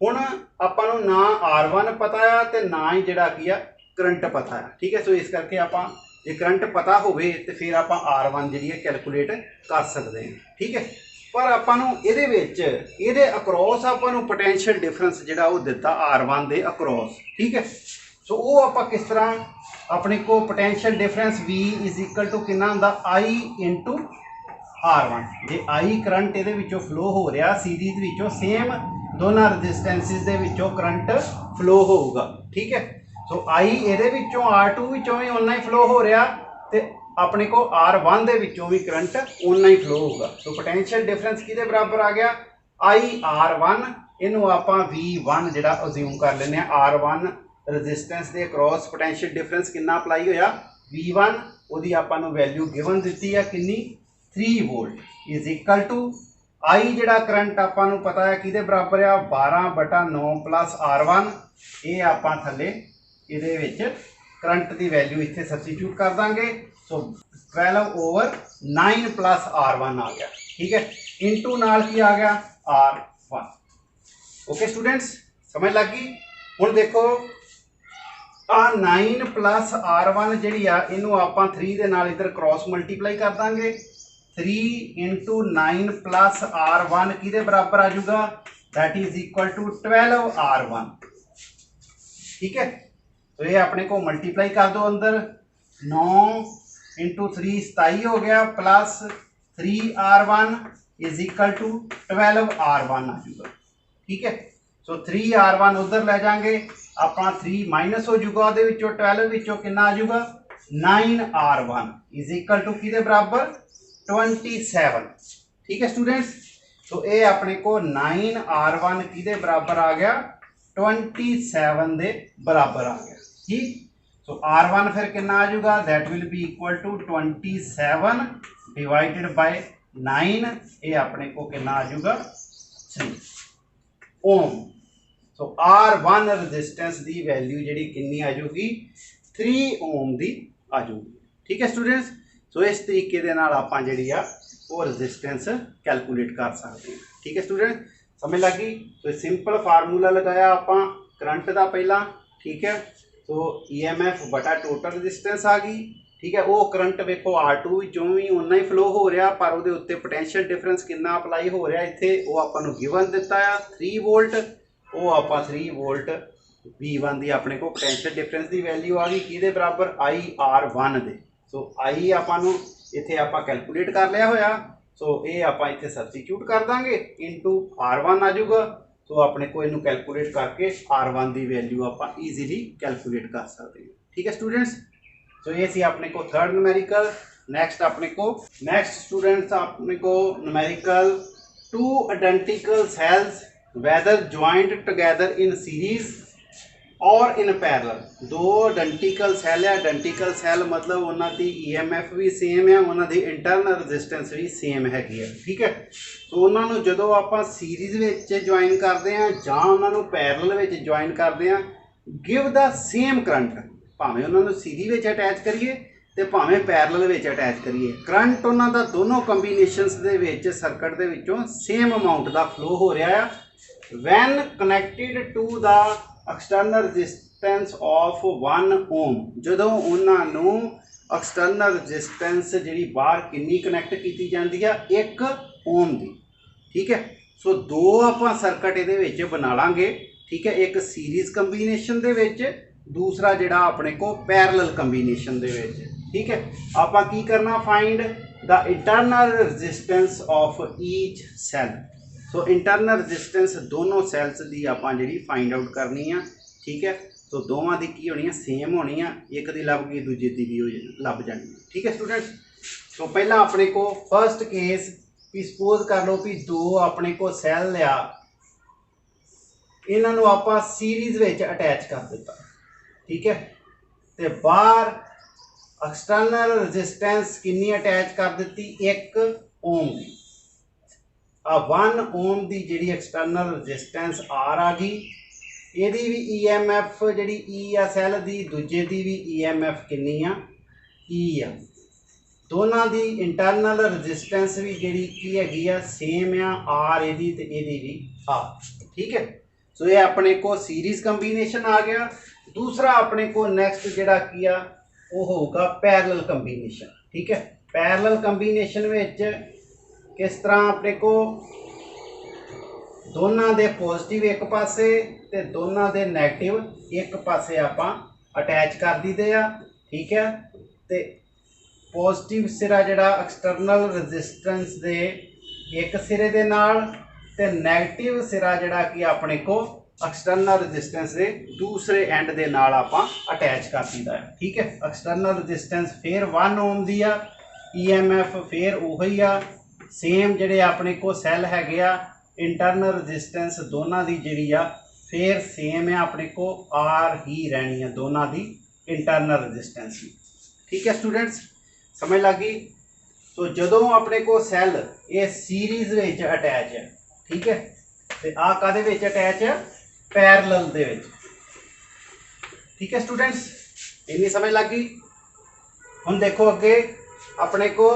हुण आपां नूं ना R1 पता है तो ना ही जिहड़ा की आ करंट पता है। ठीक है, सो इस करके आपां जे करंट पता होवे तो फिर आपां R1 जिहड़ी है कैलकुलेट कर सकते हैं। ठीक है, पर आपां नूं इहदे विच इहदे अक्रॉस आपां नूं पोटेंशियल डिफरेंस जिहड़ा वो दिता R1 दे अक्रॉस। ठीक है, सो वो आपां किस तरह अपने को potential difference V is equal to कितना हुंदा I इंटू R1। जे I करंट इहदे विचों फ्लो हो रहा सीरीज विचों, सेम दोनों रजिस्टेंसिस दे विचों करंट फ्लो होगा। ठीक है, सो I इहदे विचों R2 विचों भी उन्ना ही फ्लो हो रहा ते अपने को R1 दे विचों भी करंट उन्ना ही फ्लो होगा। सो पोटेंशियल डिफरेंस किहदे बराबर आ गया IR1, इनू आपां V1 जिहड़ा अज्यूम कर लेने R1 रजिस्टेंस दे अक्रॉस पोटेंशियल डिफरेंस कितना अप्लाई होया V1, उहदी आपां नूं वैल्यू गिवन दित्ती है कितनी 3 volt is equal to I जिहड़ा करंट आपां नूं पता है किहदे बराबर आ 12/9 प्लस R1। ये आपां थल्ले इहदे विच करंट की वैल्यू इत्थे सबस्टिट्यूट कर देंगे। सो 12/9 प्लस R1 आ गया। ठीक है, इंटू नाल की आ गया R1। ओके स्टूडेंट्स, समझ लग गई। हुण देखो आ 9 प्लस R1 जिहड़ी आ इनू आपां 3 दे नाल इधर क्रॉस मल्टीप्लाई कर देंगे। 3 इंटू 9 प्लस R1 किहदे बराबर आ जाऊगा, that is equal to 12R1। ठीक है, तो ये अपने को मल्टीप्लाई कर दो अंदर, 9 इंटू 3 27 हो गया, plus 3R1 is equal to 12R1 आ जाऊगा। ठीक है, सो 3R1 उधर ले जाएंगे, अपना 3 माइनस हो जाऊगा, 12 विचों कितना आ जाऊगा 9R1 इज इक्वल टू किहदे बराबर 27। ठीक है स्टूडेंट्स, तो ये अपने को 9R1 किहदे बराबर आ गया 27 दे बराबर आ गया। ठीक, सो R1 फिर कितना आ जाऊगा, that will be equal to 27 divided by 9, ये अपने को कितना आ जाऊगा 3 ओम। सो R1 रजिस्टेंस की वैल्यू जी कितनी आ जाऊगी 3 ओम की आ जाऊगी। ठीक है स्टूडेंट्स, सो इस तरीके दे नाल आपां जिहड़ी आ वो रजिस्टेंस कैलकुलेट कर सकते हैं। ठीक है स्टूडेंट, समझ लग गई। तो सिंपल फार्मूला लगाया आपां करंट का पहला। ठीक है, तो EMF बटा टोटल रजिस्टेंस आ गई। ठीक है, वो करंट वेखो R2 विचों भी उन्ना ही फ्लो हो रहा, पर उहदे उत्ते पोटेंशियल डिफरेंस कितना अप्लाई हो रहा इत्थे वो आपां नूं गिवन दिता है 3 वोल्ट। वो आपां 3 वोल्ट V1 की अपने को पोटेंशियल डिफरेंस की वैल्यू आ गई किहदे बराबर IR1 दे। सो I आपां नूं इत्थे आपां कैलकुलेट कर लिया होया। सो ये आपां इत्थे सबस्टिट्यूट कर देंगे, इंटू R1 आ जाऊगा। तो अपने को इनू कैलकुलेट करके R1 की वैल्यू आप ईजीली कैलकुलेट कर सकते हैं। ठीक है स्टूडेंट्स, तो ये सी अपने को थर्ड न्यूमेरिकल। नेक्स्ट स्टूडेंट्स अपने को numerical 2 identical cells whether joined together in series और इन पैरेलल। 2 आइडेंटिकल सैल है, आइडेंटिकल सैल मतलब उन्होंने EMF भी सेम है, उन्होंने इंटरनल रजिस्टेंस भी सेम हैगी है। ठीक है, तो उन्होंने जो आप सीरीज में ज्वाइन करते हैं जां उन्होंने पैरेलल में ज्वाइन करते हैं, गिव द सेम करंट, भावें उन्होंने सीरीज में अटैच करिए तो भावें पैरेलल में अटैच करिए, करंट उन्होंने दोनों कंबीनेशनस के सर्किट के विचों सेम अमाउंट का फ्लो हो रहा है when connected to the external resistance of 1 ohm. जो उन्होंने एक्सटर्नल रजिस्टेंस जी बाहर कितनी कनैक्ट की जाती है 1 ओम की। ठीक है, सो 2 आप सर्किट ये बना लाँगे। ठीक है, एक सीरीज कंबीनेशन दे विच, दूसरा जिहड़ा अपने को पैरेलल कंबीनेशन दे विच। ठीक है। आपां की करना, find the internal resistance of each cell. So internal resistance दोनों सैल्स की आपां जिहड़ी फाइंड आउट करनी है, ठीक है। तो दोवां दी की होनी है, सेम होनी है, एक दी लभ गई दूजे दी भी लभ जानी है, ठीक है स्टूडेंट्स। तो पहला अपने को फर्स्ट केस भी सपोज कर लो भी दो अपने को सैल लिया, इन्हां नूं आपां सीरीज विच अटैच कर दिता, ठीक है। तो बाहर एक्सटर्नल रजिस्टेंस कितनी अटैच कर दी, 1 ओम की। 1 ओम की जी एक्सटर्नल रजिस्टेंस आर आ गई, यदी भी EMF जी ई आ सैल की, दूजे की भी EMF कितनी आ, ई आ। दोनों की इंटरनल रजिस्टेंस भी जी की हैगी आ, सेम आ, आर यदी ते यदी भी आर, ठीक है। सो ये अपने को सीरीज कंबीनेशन आ गया। दूसरा अपने को नैक्सट जिहड़ा की आ वो होगा पैरेलल कंबीनेशन, ठीक है। पैरेलल कंबीनेशन विच किस तरह अपने को दोनों दे पॉजिटिव एक पासे ते दोनों दे नैगेटिव एक पासे आपां अटैच कर दीदे आ, ठीक है। ते पॉजिटिव सिरा जिहड़ा एक्सटर्नल रजिस्टेंस दे एक सिरे दे नाल ते नैगेटिव सिरा जिहड़ा कि अपने को एक्सटर्नल रजिस्टेंस दे दूसरे एंड दे नाल आपां अटैच कर दीदा है, ठीक है। एक्सटर्नल रजिस्टेंस फिर 1 ओम दी आ, EMF फिर उही आ, सेम जिहड़े अपने को सैल हैगे आ, इंटरनल रजिस्टेंस दोनों की जिहड़ी आ फिर सेम है, अपने को आर ही रहनी है दोनों की इंटरनल रजिस्टेंस भी, ठीक है स्टूडेंट्स, समझ लग गई। तो जदों अपने को सैल ये सीरीज विच अटैच है, ठीक है, तो आ कादे विच अटैच है, पैरेलल दे विच, ठीक है स्टूडेंट्स, इन्नी समझ लग गई। हुण देखो अगे अपने को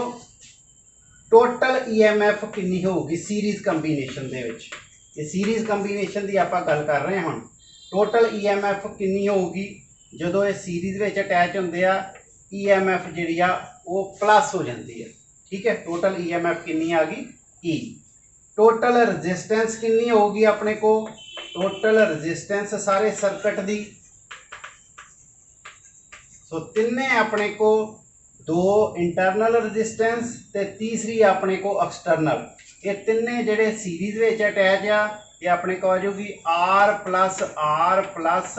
टोटल EMF कितनी होगी सीरीज कंबीनेशन दे विच, ये सीरीज कंबीनेशन की आपां गल कर रहे हैं। हुण टोटल EMF कितनी होगी जदों ये सीरीज विच अटैच हुंदे आ, EMF जिहड़ी आ वो प्लस हो जाती है, ठीक है। टोटल EMF कितनी आ गई, E। टोटल रजिस्टेंस कितनी होगी अपने को, टोटल रजिस्टेंस सारे सर्किट दी, सो तिन्ने अपने को दो इंटरनल रजिस्टेंस ते तीसरी अपने को एक्सटर्नल, ये तिन्ने जिहड़े सीरीज विच अटैच आ, ये अपने को आ जाऊगी R प्लस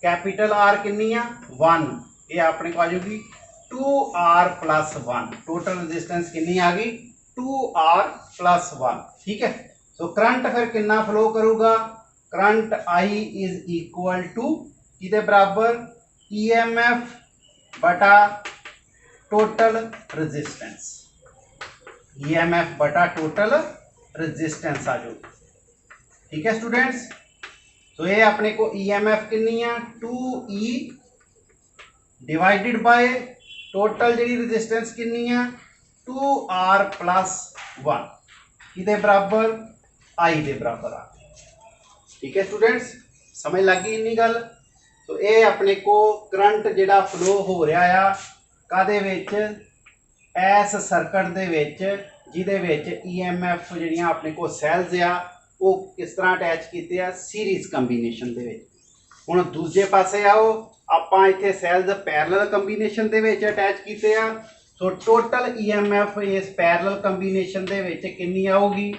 कैपिटल R कितनी आ 1, ये अपने को आ जाऊगी 2R प्लस 1। टोटल रजिस्टेंस कितनी आ गई, 2R प्लस 1, ठीक है। सो करंट फिर कितना फ्लो करूगा, current I is equal to किदे बराबर, EMF बटा टोटल रजिस्टेंस, EMF बटा टोटल रजिस्टेंस आ जाओ, ठीक है स्टूडेंट्स। तो ये अपने को EMF कितनी है, 2E डिवाइडेड बाय टोटल जी रजिस्टेंस कितनी है, 2R प्लस 1 किदे बराबर, I दे बराबर आ, ठीक है स्टूडेंट्स, समझ लग गई इन्नी गल। तो ये अपने को करंट जिहड़ा फ्लो हो रहा है कादे विच, इस सर्किट दे विच जिहदे विच EMF जिहड़ियां अपने को सैल्स आ वो किस तरह अटैच कीते आ, सीरीज कंबीनेशन दे विच। हुण दूजे पासे आओ, आपां इत्थे सैल्स पैरेलल कंबीनेशन दे विच अटैच कीते आ। सो टोटल EMF इस पैरेलल कंबीनेशन दे विच कितनी आऊगी,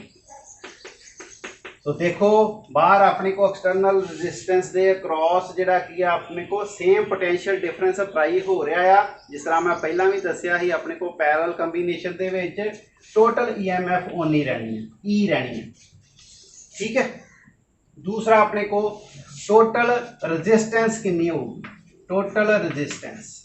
तो देखो बाहर अपने को एक्सटर्नल रजिस्टेंस दे क्रॉस जिहड़ा की अपने को सेम पोटेंशियल डिफरेंस अप्लाई हो रहा है, जिस तरह मैं पहला भी दसिया ही, अपने को पैरेलल कंबीनेशन दे विच टोटल EMF ओनी रहनी है, ई रहनी है, ठीक है। दूसरा अपने को टोटल रजिस्टेंस कितनी होगी, टोटल रजिस्टेंस,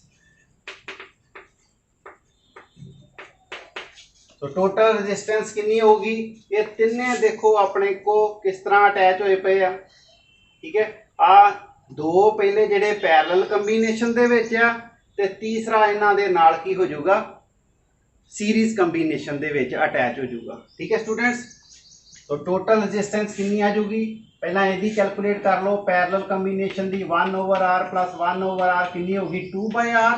तो टोटल रजिस्टेंस कितनी होगी, ये तिन्ने देखो अपने को किस तरह अटैच होए पे आ, ठीक है। आ दो पहले जिहड़े पैरेलल कंबीनेशन दे विच आ ते तीसरा इन्हां दे नाल की हो जाऊगा, सीरीज कंबीनेशन दे विच अटैच हो जाऊगा, ठीक है स्टूडेंट्स। तो टोटल रजिस्टेंस कितनी आ जाऊगी, पहला यदि कैलकुलेट कर लो, पैरेलल कंबीनेशन दी 1/R प्लस 1/R कितनी होगी, 2/R,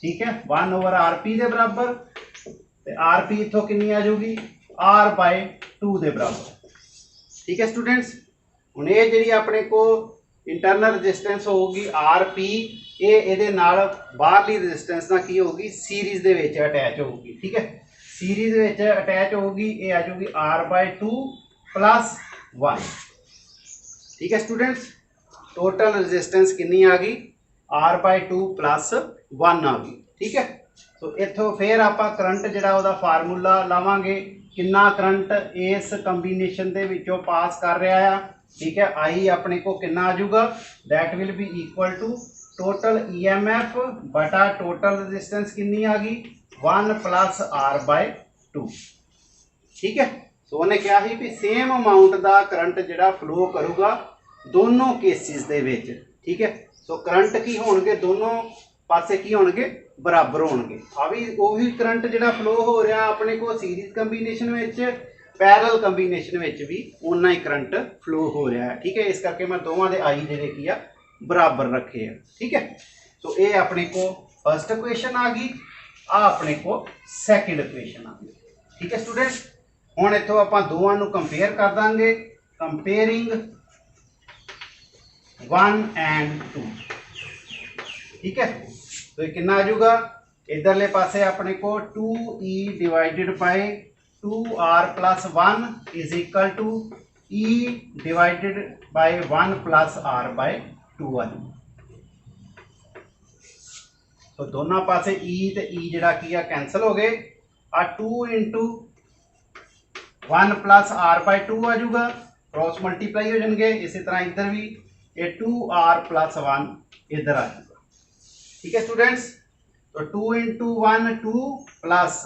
ठीक है, 1/RP दे बराबर, RP इथों कितनी आ जाऊगी, R/2 दे बराबर, ठीक है स्टूडेंट्स। हुण ये जिहड़ी अपने को इंटरनल रजिस्टेंस होगी आर पी, ये बाहरली रजिस्टेंस ना की होगी सीरीज दे विच अटैच होगी। ठीक है, सीरीज विच अटैच होगी, ये आ जाऊगी R/2 प्लस 1। ठीक है स्टूडेंट्स, टोटल रजिस्टेंस कितनी आ गई R/2 प्लस 1 आ गई। ठीक है, तो इत्थों फिर आप करंट जिहड़ा उहदा फार्मूला लावांगे, कितना करंट इस कंबीनेशन दे विचों पास कर रहा है। ठीक है, आई अपने को कितना आ जाऊगा, that will be equal to total EMF बटा टोटल रजिस्टेंस कितनी आ गई 1 प्लस R/2। ठीक है, सो उन्हें क्या ही भी सेम अमाउंट का करंट जिहड़ा फ्लो करूगा दोनों केसिस दे विच। ठीक है, सो करंट की होणगे दोनों पासे की होणगे बराबर होणगे। आ भी वही करंट जिहड़ा फ्लो हो रहा अपने को सीरीज कंबीनेशन विच, पैरल कंबीनेशन विच भी उन्ना ही करंट फ्लो हो रहा है। ठीक है, इस करके मैं दोवां दे आई जिहड़े की आ बराबर रखे हैं। ठीक है, सो ये अपने को फर्स्ट इक्वेशन आ गई, आ अपने को सैकेंड इक्वेशन आ गई। ठीक है स्टूडेंट, हुण इत्थों आपां दोवां नूं कंपेयर कर दांगे, कंपेयरिंग 1 and 2। ठीक है, तो ये कितना आ जाऊगा, इधरले पासे अपने को 2E divided by 2R plus 1 is equal to E divided by 1 plus R/2 आ जाऊगा। तो दोनों पासे E ते E जिहड़ा की आ कैंसल हो गए, आ 2 इंटू 1 प्लस R/2 आ जाऊगा, क्रॉस मल्टीप्लाई हो जाएंगे। इसी तरह इधर भी ये 2R प्लस 1 इधर आ जाएगा। ठीक है स्टूडेंट्स, तो 2 इंटू 1 2 प्लस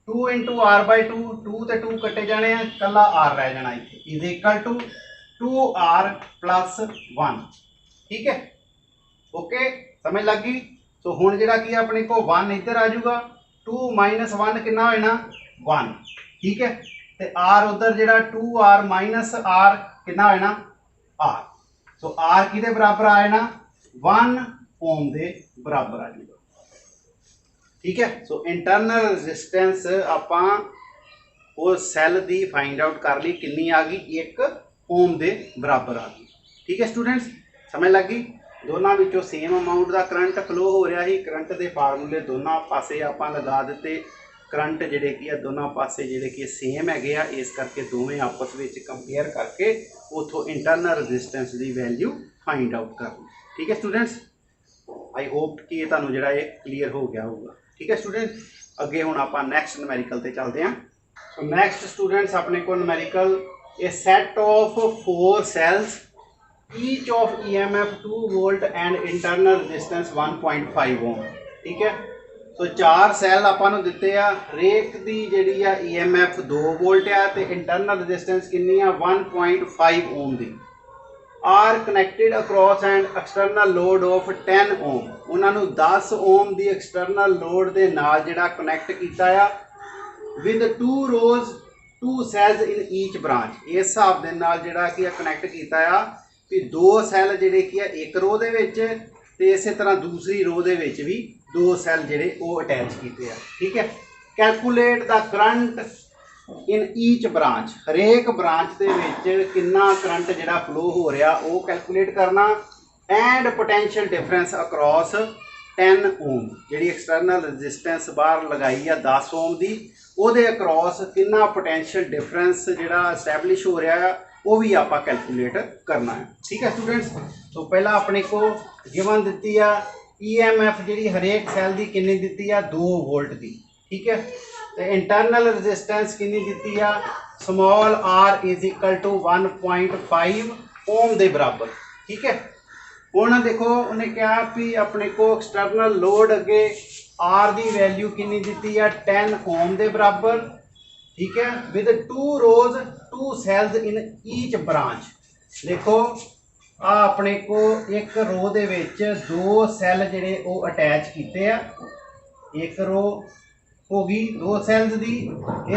2 इंटू R/2, 2 ते 2 कटे जाने हैं, कला R रह जाना इत्थे, is equal to 2R plus 1। ठीक है, ओके समझ लग गई। तो हुण जिहड़ा की अपने को 1 इधर आ जाऊगा, 2 माइनस 1 कितना होना 1। ठीक है, ते R उधर जिहड़ा 2R माइनस R कितना होना R। सो R किहदे बराबर आ जाना 1 ओम दे बराबर आ जाएगा। ठीक है, सो इंटरनल रजिस्टेंस आपां वो सैल दी फाइंड आउट कर ली, कितनी आ गई 1 ओम दे बराबर आ गई। ठीक है स्टूडेंट्स, समझ लग गई। दोनों विचों सेम अमाउंट का करंट फ्लो हो रहा है, करंट के फार्मूले दोनों पासे आपां लगा दिते, करंट जिहड़े की आ दोनों पासे जिहड़े कि सेम है, इस करके दोवें आपस में कंपेयर करके उतों इंटरनल रजिस्टेंस की वैल्यू फाइंड आउट कर ली। ठीक है स्टूडेंट्स, आई होप कि ये तुहानूं जिहड़ा क्लीयर हो गया होगा। ठीक है स्टूडेंट्स, अगे हुण आपां नैक्सट न्यूमेरिकल ते चलते हैं। सो नैक्सट स्टूडेंट्स अपने को numerical a set of 4 cells each of EMF 2 volt and internal resistance 1.5 ohm. ठीक है, सो 4 सैल आपां नूं दित्ते आ, हरेक दी जिहड़ी आ EMF 2 वोल्ट आ ते इंटरनल रजिस्टेंस कितनी आ 1.5 ओम दी, are connected across and external load of 10 ohm. उन्होंने 10 ओम की एक्सटर्नल लोड के नाल जिहड़ा कनैक्ट किया आ with 2 rows 2 cells in each branch. इस हिसाब के नाल जिहड़ा कि कनैक्ट किया आ कि 2 सैल जिहड़े कि एक रो दे विच ते इस तरह दूसरी रो दे विच भी 2 सैल जिहड़े वो अटैच किए आ। ठीक है, calculate the current in each branch, हरेक ब्रांच के विच कितना करंट जिहड़ा फ्लो हो रहा वो कैलकुलेट करना, एंड पोटेंशियल डिफरेंस अक्रॉस 10 ओम। जिहड़ी एक्सटर्नल रजिस्टेंस बाहर लगाई है 10 ओम की, उहदे अक्रॉस कितना पोटेंशियल डिफरेंस जिहड़ा एस्टैबलिश हो रहा है वो भी आप कैलकुलेट करना है। ठीक है स्टूडेंट्स, तो पहला अपने को गिवन दी है EMF जी हरेक सैल की कितनी दी है 2 वोल्ट की। ठीक है, तो इंटरनल रजिस्टेंस कितनी दी है small r is equal to 1.5 ohm के बराबर। ठीक है, हुण देखो उन्हें कहा भी अपने को एक्सटर्नल लोड अगे R की वैल्यू कितनी दी है 10 ओम के बराबर। ठीक है, with 2 rows 2 cells in each branch. देखो आ अपने को एक रो दे विच 2 सैल जिहड़े वो अटैच किए आ, एक रो होगी 2 सैल्स दी,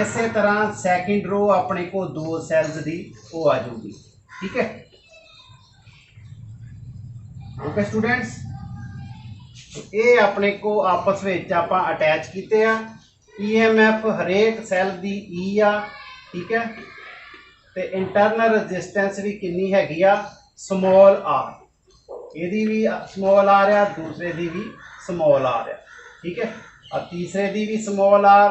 इस तरह सैकेंड रो अपने को 2 सैल्स दी वो आ जाऊगी। ठीक है, ओके स्टूडेंट्स, ये अपने को आपस में आप अटैच किए आ, EMF हरेक सैल की E आ। ठीक है, तो इंटरनल रजिस्टेंस भी कितनी हैगी आ स्मॉल r। ਇਹਦੀ ਵੀ ਸਮੋਲ ਆਰ ਆ, दूसरे ਦੀ भी ਸਮੋਲ ਆਰ ਆ। ठीक है, और तीसरे ਦੀ भी ਸਮੋਲ आर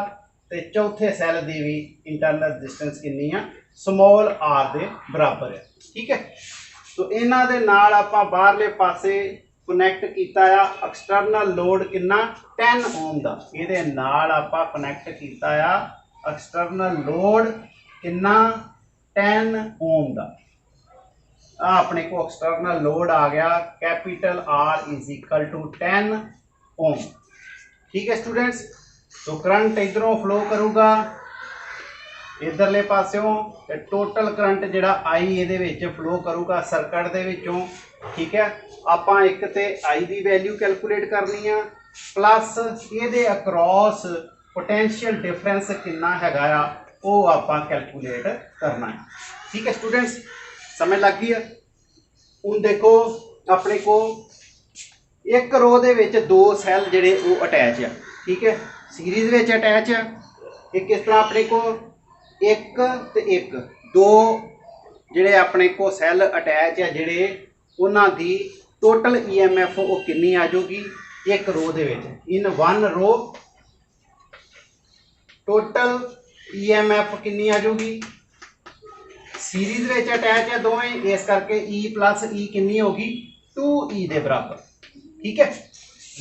ਤੇ चौथे सैल ਦੀ भी इंटरनल रजिस्टेंस कितनी आ, ਸਮੋਲ आर ਦੇ बराबर है। ठीक है, तो इन्हां दे नाल आपां बाहरले पासे कनैक्ट किया आ एक्सटर्नल लोड कितना 10 ओम का, ये नाल आपां कनैक्ट किया आ एक्सटर्नल लोड कितना 10 ओम का। अपने को एक्सटर्नल लोड आ गया capital R is equal to 10 ohm. ठीक है स्टूडेंट्स, तो करंट इधरों फ्लो करूगा इधरले पासों, टोटल करंट जिहड़ा आई ये फ्लो करूगा सर्किट दे विचों। ठीक है, आपां एक ते आई की वैल्यू कैलकुलेट करनी है, प्लस ये अक्रॉस पोटेंशियल डिफरेंस कितना हैगा आ वो आपां कैलकुलेट करना है। ठीक है स्टूडेंट्स, समझ लग गई है। हुण देखो अपने को एक रो दे विच दो सैल जिहड़े वो अटैच आ। ठीक है, सीरीज विच अटैच आ। एक किस तरह अपने को एक ते एक दो जिहड़े अपने को सैल अटैच आ जिहड़े उन्हां दी टोटल EMF वो कितनी आ जाऊगी एक रो दे विच, in one row total EMF कितनी आ जाऊगी, सीरीज विच अटैच है दोवें, इस करके E प्लस E कितनी होगी 2E दे बराबर। ठीक है,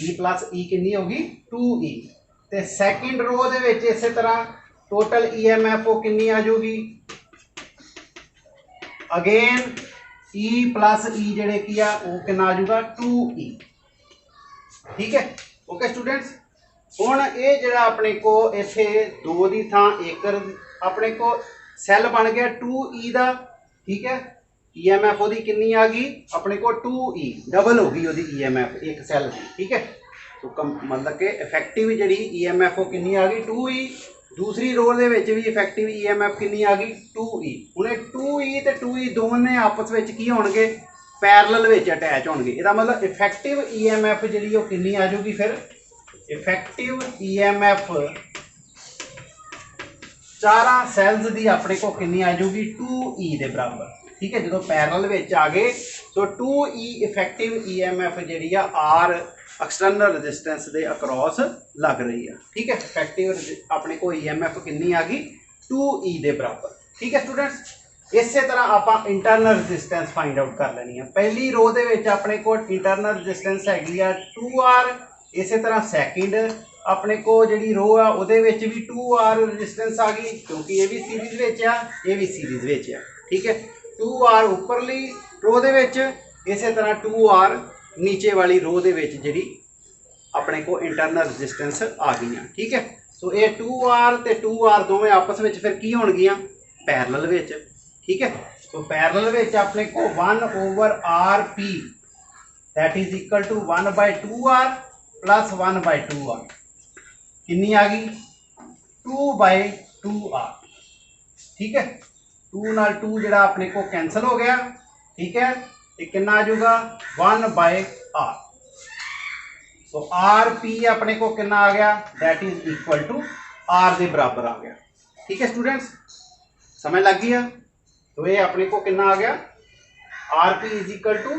E प्लस E कितनी होगी 2E। ते सैकेंड रो दे विच इस तरह टोटल EMF वो कितनी आ जाऊगी अगेन E प्लस E जिहड़े की आ वो कितना आ जाऊगा 2E। ठीक है, ओके स्टूडेंट्स, हुण ये जिहड़ा अपने को इत्थे दो दी थां एक अपने को सैल बन गया 2E दा। ठीक है, EMF ओदी कितनी आ गई अपने को 2E, डबल हो गई ओदी EMF एक सैल की। ठीक है, तो मतलब कि इफेक्टिव जिहड़ी EMF वो कितनी आ गई 2E। दूसरी रो दे विच भी इफेक्टिव EMF कितनी आ गई 2E। हुण 2E ते 2E दोवें आपस विच की होणगे पैरलल विच अटैच होणगे, इहदा मतलब इफेक्टिव EMF जिहड़ी वो कितनी आ जाऊगी फिर इफेक्टिव EMF चारा सैल्स दी अपने को कितनी आ जाऊगी 2E दे बराबर। ठीक है, जो पैरल विच आ गए तो 2E इफेक्टिव EMF जिहड़ी आ आर एक्सटर्नल रजिस्टेंस दे अक्रॉस लग रही है। ठीक है, इफेक्टिव अपने को EMF कितनी आ गई 2E दे बराबर। ठीक है स्टूडेंट्स, इस तरह आप इंटरनल रजिस्टेंस फाइंड आउट कर लेनी है। पहली रो दे विच अपने को इंटरनल रजिस्टेंस हैगी आ 2R, इस तरह सैकेंड अपने को जिहड़ी रो आ उहदे विच भी 2R रजिस्टेंस आ गई क्योंकि ये भी सीरीज विच आ ये भी सीरीज विच आ। ठीक है, 2R उपरली रो दे विच, इस तरह 2R नीचे वाली रो दे विच जिहड़ी अपने को इंटरनल रजिस्टेंस आ गई। ठीक है, सो ये 2R ते 2R दोवें आपस में फिर की होणगियां पैरलल विच। ठीक है, तो पैरलल विच अपने को 1/RP that is equal to 1/2R plus 1/2R कितनी आ गई 2/2R। ठीक है, 2 नाल 2 जिहड़ा अपने को कैंसल हो गया। ठीक है, ये कितना आ जाऊगा 1/R। तो RP अपने को कितना आ गया that is equal to R के बराबर आ गया। ठीक है स्टूडेंट्स, समझ लग गई है। तो ये अपने को कितना आ गया RP is equal to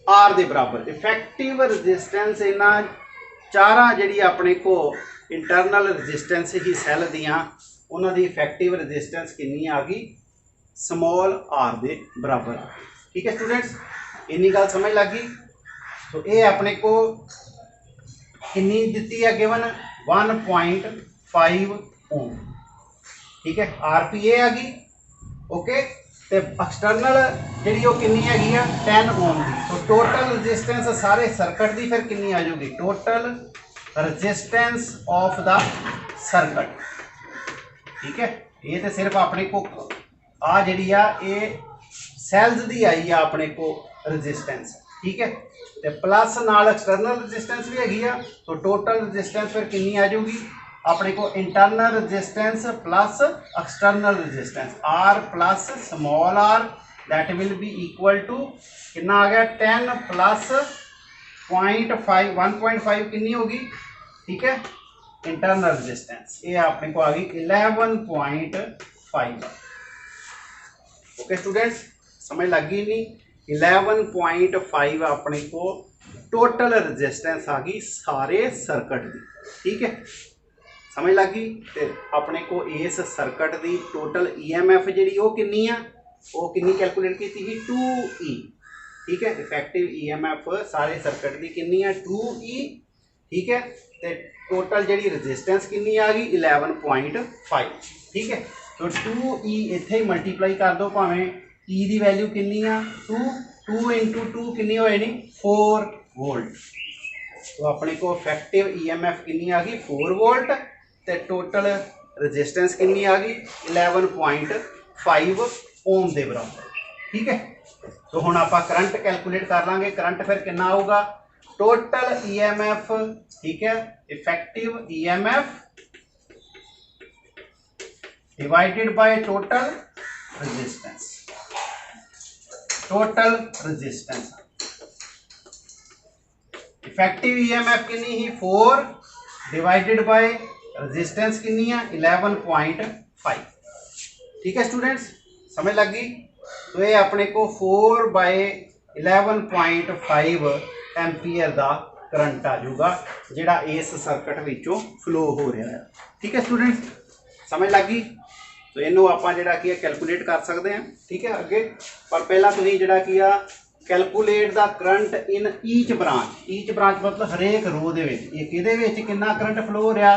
R के बराबर। इफेक्टिव रजिस्टेंस इन्हां चारा जिहड़ी अपने को इंटरनल रजिस्टेंस ही सैल दियां उन्हां दी इफेक्टिव रजिस्टेंस कितनी आ गई स्मॉल r के बराबर आ गई। ठीक है स्टूडेंट्स, इन्नी गल समझ लग गई। तो ये अपने को कितनी दिती है गिवन 1.5 ओम। ठीक है, RPA आ गई। ओके, तो एक्सटर्नल जी कितनी हैगी 10 ओम की। तो टोटल रजिस्टेंस सारे सर्किट की फिर कितनी आ जाएगी total resistance of the circuit. ठीक है, ये तो सिर्फ अपने को आ जी ये सैल्स की आई है अपने को रजिस्टेंस। ठीक है, तो प्लस नाल एक्सटर्नल रजिस्टेंस भी हैगी आ। तो टोटल रजिस्टेंस फिर कितनी आ जाएगी अपने को internal resistance plus external resistance R plus small r that will be equal to कितना आ गया 10 प्लस 0.5 1.5 कितनी होगी। ठीक है, इंटरनल रजिस्टेंस ये अपने को आ गई 11.5। ओके स्टूडेंट्स, समझ लग गई नहीं। 11.5 अपने को टोटल रजिस्टेंस आ गई सारे सर्किट की। ठीक है, समझ लग गई। तो अपने को इस सर्किट की टोटल EMF जी वो कितनी आ, वो कितनी कैलकुलेट की थी 2E। ठीक है, इफेक्टिव EMF सारे सर्किट की कितनी है 2E। ठीक है, तो टोटल जी रजिस्टेंस कितनी आ गई 11.5। ठीक है, तो 2E इत्थे ही मल्टीप्लाई कर दो, भावें E की वैल्यू कितनी आ 2 इंटू 2 कितनी होए नी 4 वोल्ट। तो अपने को इफेक्टिव EMF कितनी आ गई 4 वोल्ट, तो टोटल रजिस्टेंस कितनी आ गई 11.5 ओम के बराबर। ठीक है, तो हुण आपां करंट कैलकुलेट कर लांगे। करंट फिर कितना आऊगा टोटल EMF। ठीक है, effective EMF divided by total resistance. Total resistance effective EMF कितनी ही 4 डिवाइडेड बाय रेजिस्टेंस कितनी है 11.5। ठीक है स्टूडेंट्स, समझ लग गई। तो ये अपने को 4 बाय 11.5 एम्पीयर का करंट आ जाऊगा जिहड़ा इस सर्किट विचों फ्लो हो रहा है। ठीक है स्टूडेंट्स, समझ लग गई। तो इनू आपां जिहड़ा की कैलकुलेट कर सकते हैं। ठीक है, अगे पर पहला तुसीं जिहड़ा की calculate the current in each branch. Each branch मतलब हरेक रो दे विच इहदे विच कितना करंट फ्लो हो रहा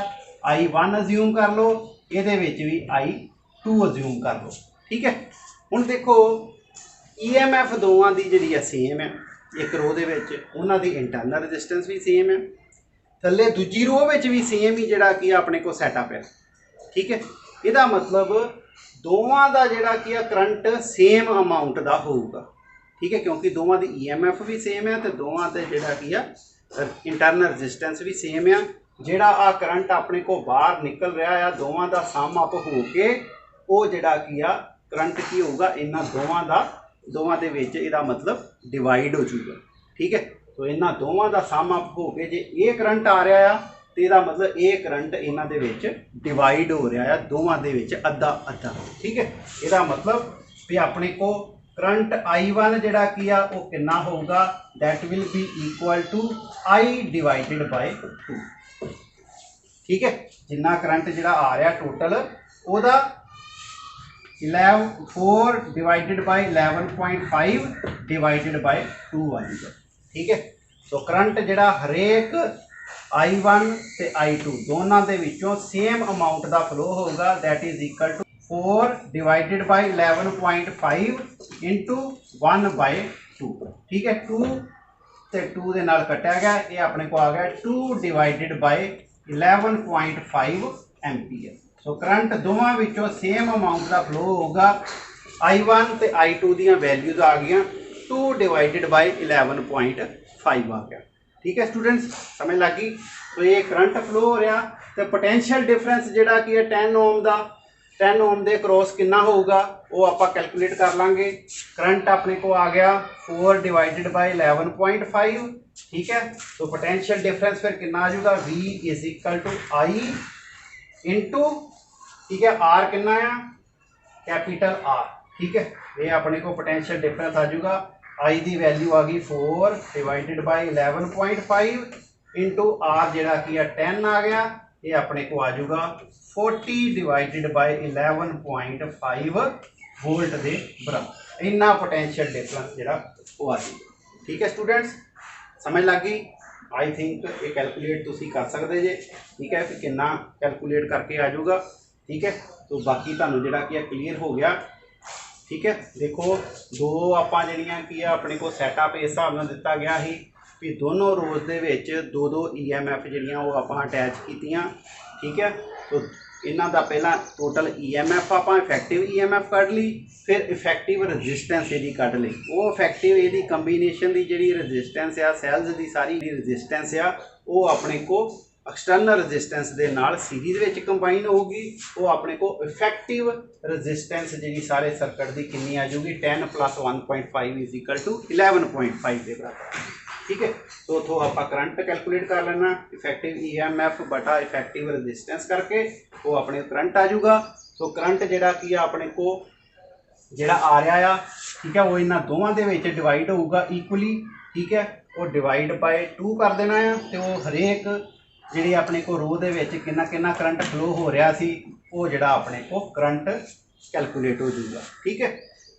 I1 अज्यूम कर लो, इहदे विच भी I2 अज्यूम कर लो। ठीक है, हुण देखो EMF दोवां दी जिहड़ी सेम है, एक रो दे विच उन्हां दी इंटरनल रजिस्टेंस भी सेम है, थल्ले दूजी रो विच भी सेम ही जिहड़ा की अपने को सैटअप है। ठीक है, इहदा मतलब दोवां दा जिहड़ा की करंट सेम अमाउंट दा होऊगा। ठीक है, क्योंकि दोवां दी EMF भी सेम है, तो दोवां दे जिहड़ा की इंटरनल रजिस्टेंस भी सेम है। जिहड़ा आ करंट अपने को बाहर निकल रहा है दोवां दा सम अप हो के वो जिहड़ा की करंट की होगा इन्हां दोवां दे विच इहदा मतलब डिवाइड हो जाऊगा। ठीक है, तो इन्हां दोवां दा सम अप हो के जे ये करंट आ रहा है तो इहदा मतलब ये करंट इन्हां दे विच डिवाइड हो रहा है दोवां दे विच अद्धा अद्धा। ठीक है, इहदा मतलब भी अपने को करंट I1 जिहड़ा की वो कितना होगा that will be equal to I divided by 2। ठीक है, जिन्ना करंट जिहड़ा आ रहा टोटल ओदा 4 डिवाइडेड बाय 11.5 डिवाइडेड बाय 2 आ जाएगा। ठीक है, तो करंट जिहड़ा हरेक I1 ते I2 दोनों दे विचों सेम अमाउंट का फ्लो होगा that is equal to 4 divided by 11.5 into 1 by 2। ठीक है, 2 ते 2 दे नाल कटिया गया, ये अपने को आ गया 2 divided by 11.5 ampere. So current दोवां विचों सेम अमाउंट का फ्लो होगा। I1 ते I2 दियां वैल्यूज आ गई 2 डिवाइडेड बाय 11.5 आ गया। ठीक है स्टूडेंट्स, समझ लग गई। तो ये करंट फ्लो हो रहा, तो पोटेंशियल डिफरेंस जिहड़ा कि 10 ओम का 10 ओम के क्रॉस कितना होगा वो आप कैलकुलेट कर लांगे। करंट अपने को आ गया 4 डिवाइडेड बाय 11.5। ठीक है, तो पोटेंशियल डिफरेंस फिर कितना आ जाएगा V is equal to I into ठीक है R कितना है कैपिटल R। ठीक है, ये अपने को पोटेंशियल डिफरेंस आ जाएगा I की वैल्यू आ गई 4 डिवाइडेड बाय 11.5 इंटू R जिहड़ा कि 10 आ गया, ये अपने को आ जाएगा 40 डिवाइडेड बाय 11.5 वोल्ट के बराबर। इन्ना पोटेंशियल डिफरेंस जिहड़ा वो आ जाएगा। ठीक है स्टूडेंट्स, समझ लग गई। आई थिंक ये कैलकुलेट तुसी कर सकते जे। ठीक है, कि कितना कैलकुलेट करके आ जाऊगा। ठीक है, तो बाकी तुहानू जिहड़ा कि क्लीयर हो गया। ठीक है, देखो दो आपां जिहड़ियां कि अपने को सैटअप इस हिसाब नाल दिता गया ही कि दोनों रोज दे विच दो दो EMF जिहड़ियां वो आपां अटैच कीतियां। ठीक है, तो इन्हां दा पहला टोटल EMF आपां इफेक्टिव EMF कढ ली, फिर इफेक्टिव रजिस्टेंस इहदी कढ ली। वो इफेक्टिव इहदी कंबीनेशन दी जिहड़ी रजिस्टेंस आ सैल्स दी सारी रजिस्टेंस आ वो अपने को एक्सटर्नल रजिस्टेंस के नाल सीरीज में कंबाइन होगी। वो अपने को इफेक्टिव रजिस्टेंस जी सारे सर्किट की कितनी आ जाऊगी 10 प्लस 1.5 इज इक्वल टू 11.5 के बराबर। ठीक है, तो उतों आप करंट कैलकुलेट कर लेना इफेक्टिव EMF बटा इफेक्टिव रजिस्टेंस करके वो अपने करंट आ जाऊगा। तो करंट जिहड़ा कि अपने को ਜਿਹੜਾ ਆ ਰਿਹਾ ਆ, ਠੀਕ ਹੈ, ਉਹ ਇਹਨਾਂ ਦੋਵਾਂ ਦੇ ਵਿੱਚ ਡਿਵਾਈਡ ਹੋਊਗਾ ਇਕੁਅਲੀ, ਠੀਕ ਹੈ। ਉਹ ਡਿਵਾਈਡ ਬਾਏ 2 ਕਰ ਦੇਣਾ ਆ, ਤੇ ਉਹ ਹਰੇਕ ਜਿਹੜੀ ਆਪਣੇ ਕੋਲ ਰੋ ਦੇ ਵਿੱਚ ਕਿੰਨਾ ਕਿੰਨਾ ਕਰੰਟ ਫਲੋ ਹੋ ਰਿਹਾ ਸੀ, ਉਹ ਜਿਹੜਾ ਆਪਣੇ ਕੋਲ ਕਰੰਟ ਕੈਲਕੂਲੇਟ ਹੋ ਜਾਊਗਾ, ਠੀਕ ਹੈ।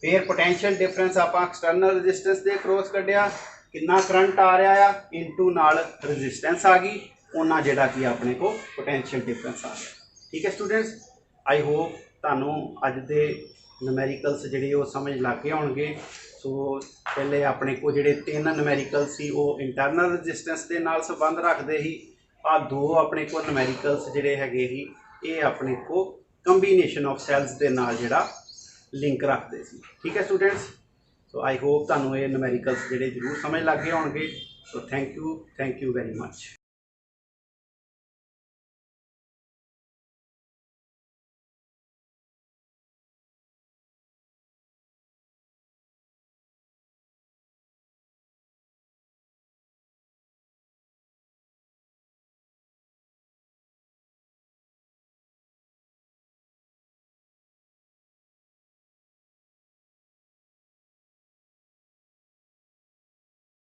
ਫਿਰ ਪੋਟੈਂਸ਼ੀਅਲ ਡਿਫਰੈਂਸ ਆਪਾਂ ਐਕਸਟਰਨਲ ਰੈਜ਼ਿਸਟੈਂਸ ਦੇ ਅਕਰੋਸ ਕੱਢਿਆ, ਕਿੰਨਾ ਕਰੰਟ ਆ ਰਿਹਾ ਆ ਇਨਟੂ ਨਾਲ ਰੈਜ਼ਿਸਟੈਂਸ ਆ ਗਈ, ਉਹਨਾਂ ਜਿਹੜਾ ਕਿ ਆਪਣੇ ਕੋਲ ਪੋਟੈਂਸ਼ੀਅਲ ਡਿਫਰੈਂਸ ਆ ਗਿਆ, ਠੀਕ ਹੈ ਸਟੂਡੈਂਟਸ। ਆਈ ਹੋਪ ਤੁਹਾਨੂੰ ਅੱਜ ਦੇ ਨੂਮੈਰੀਕਲਸ ਜਿਹੜੇ ਉਹ ਸਮਝ ਲੱਗ ਗਏ ਹੋਣਗੇ। ਸੋ ਪਹਿਲੇ ਆਪਣੇ ਕੋਲ ਜਿਹੜੇ 3 ਨੂਮੈਰੀਕਲ ਸੀ ਉਹ ਇੰਟਰਨਲ ਰੈਜ਼ਿਸਟੈਂਸ ਦੇ ਨਾਲ ਸੰਬੰਧ ਰੱਖਦੇ ਸੀ। ਆ 2 ਆਪਣੇ ਕੋਲ ਨੂਮੈਰੀਕਲਸ ਜਿਹੜੇ ਹੈਗੇ ਸੀ ਇਹ ਆਪਣੇ ਕੋਲ ਕੰਬੀਨੇਸ਼ਨ ਆਫ ਸੈਲਸ ਦੇ ਨਾਲ ਜਿਹੜਾ ਲਿੰਕ ਰੱਖਦੇ ਸੀ, ਠੀਕ ਹੈ ਸਟੂਡੈਂਟਸ। ਸੋ ਆਈ ਹੋਪ ਤੁਹਾਨੂੰ ਇਹ ਨੂਮੈਰੀਕਲਸ ਜਿਹੜੇ ਜ਼ਰੂਰ ਸਮਝ ਲੱਗ ਗਏ ਹੋਣਗੇ। So thank you very much.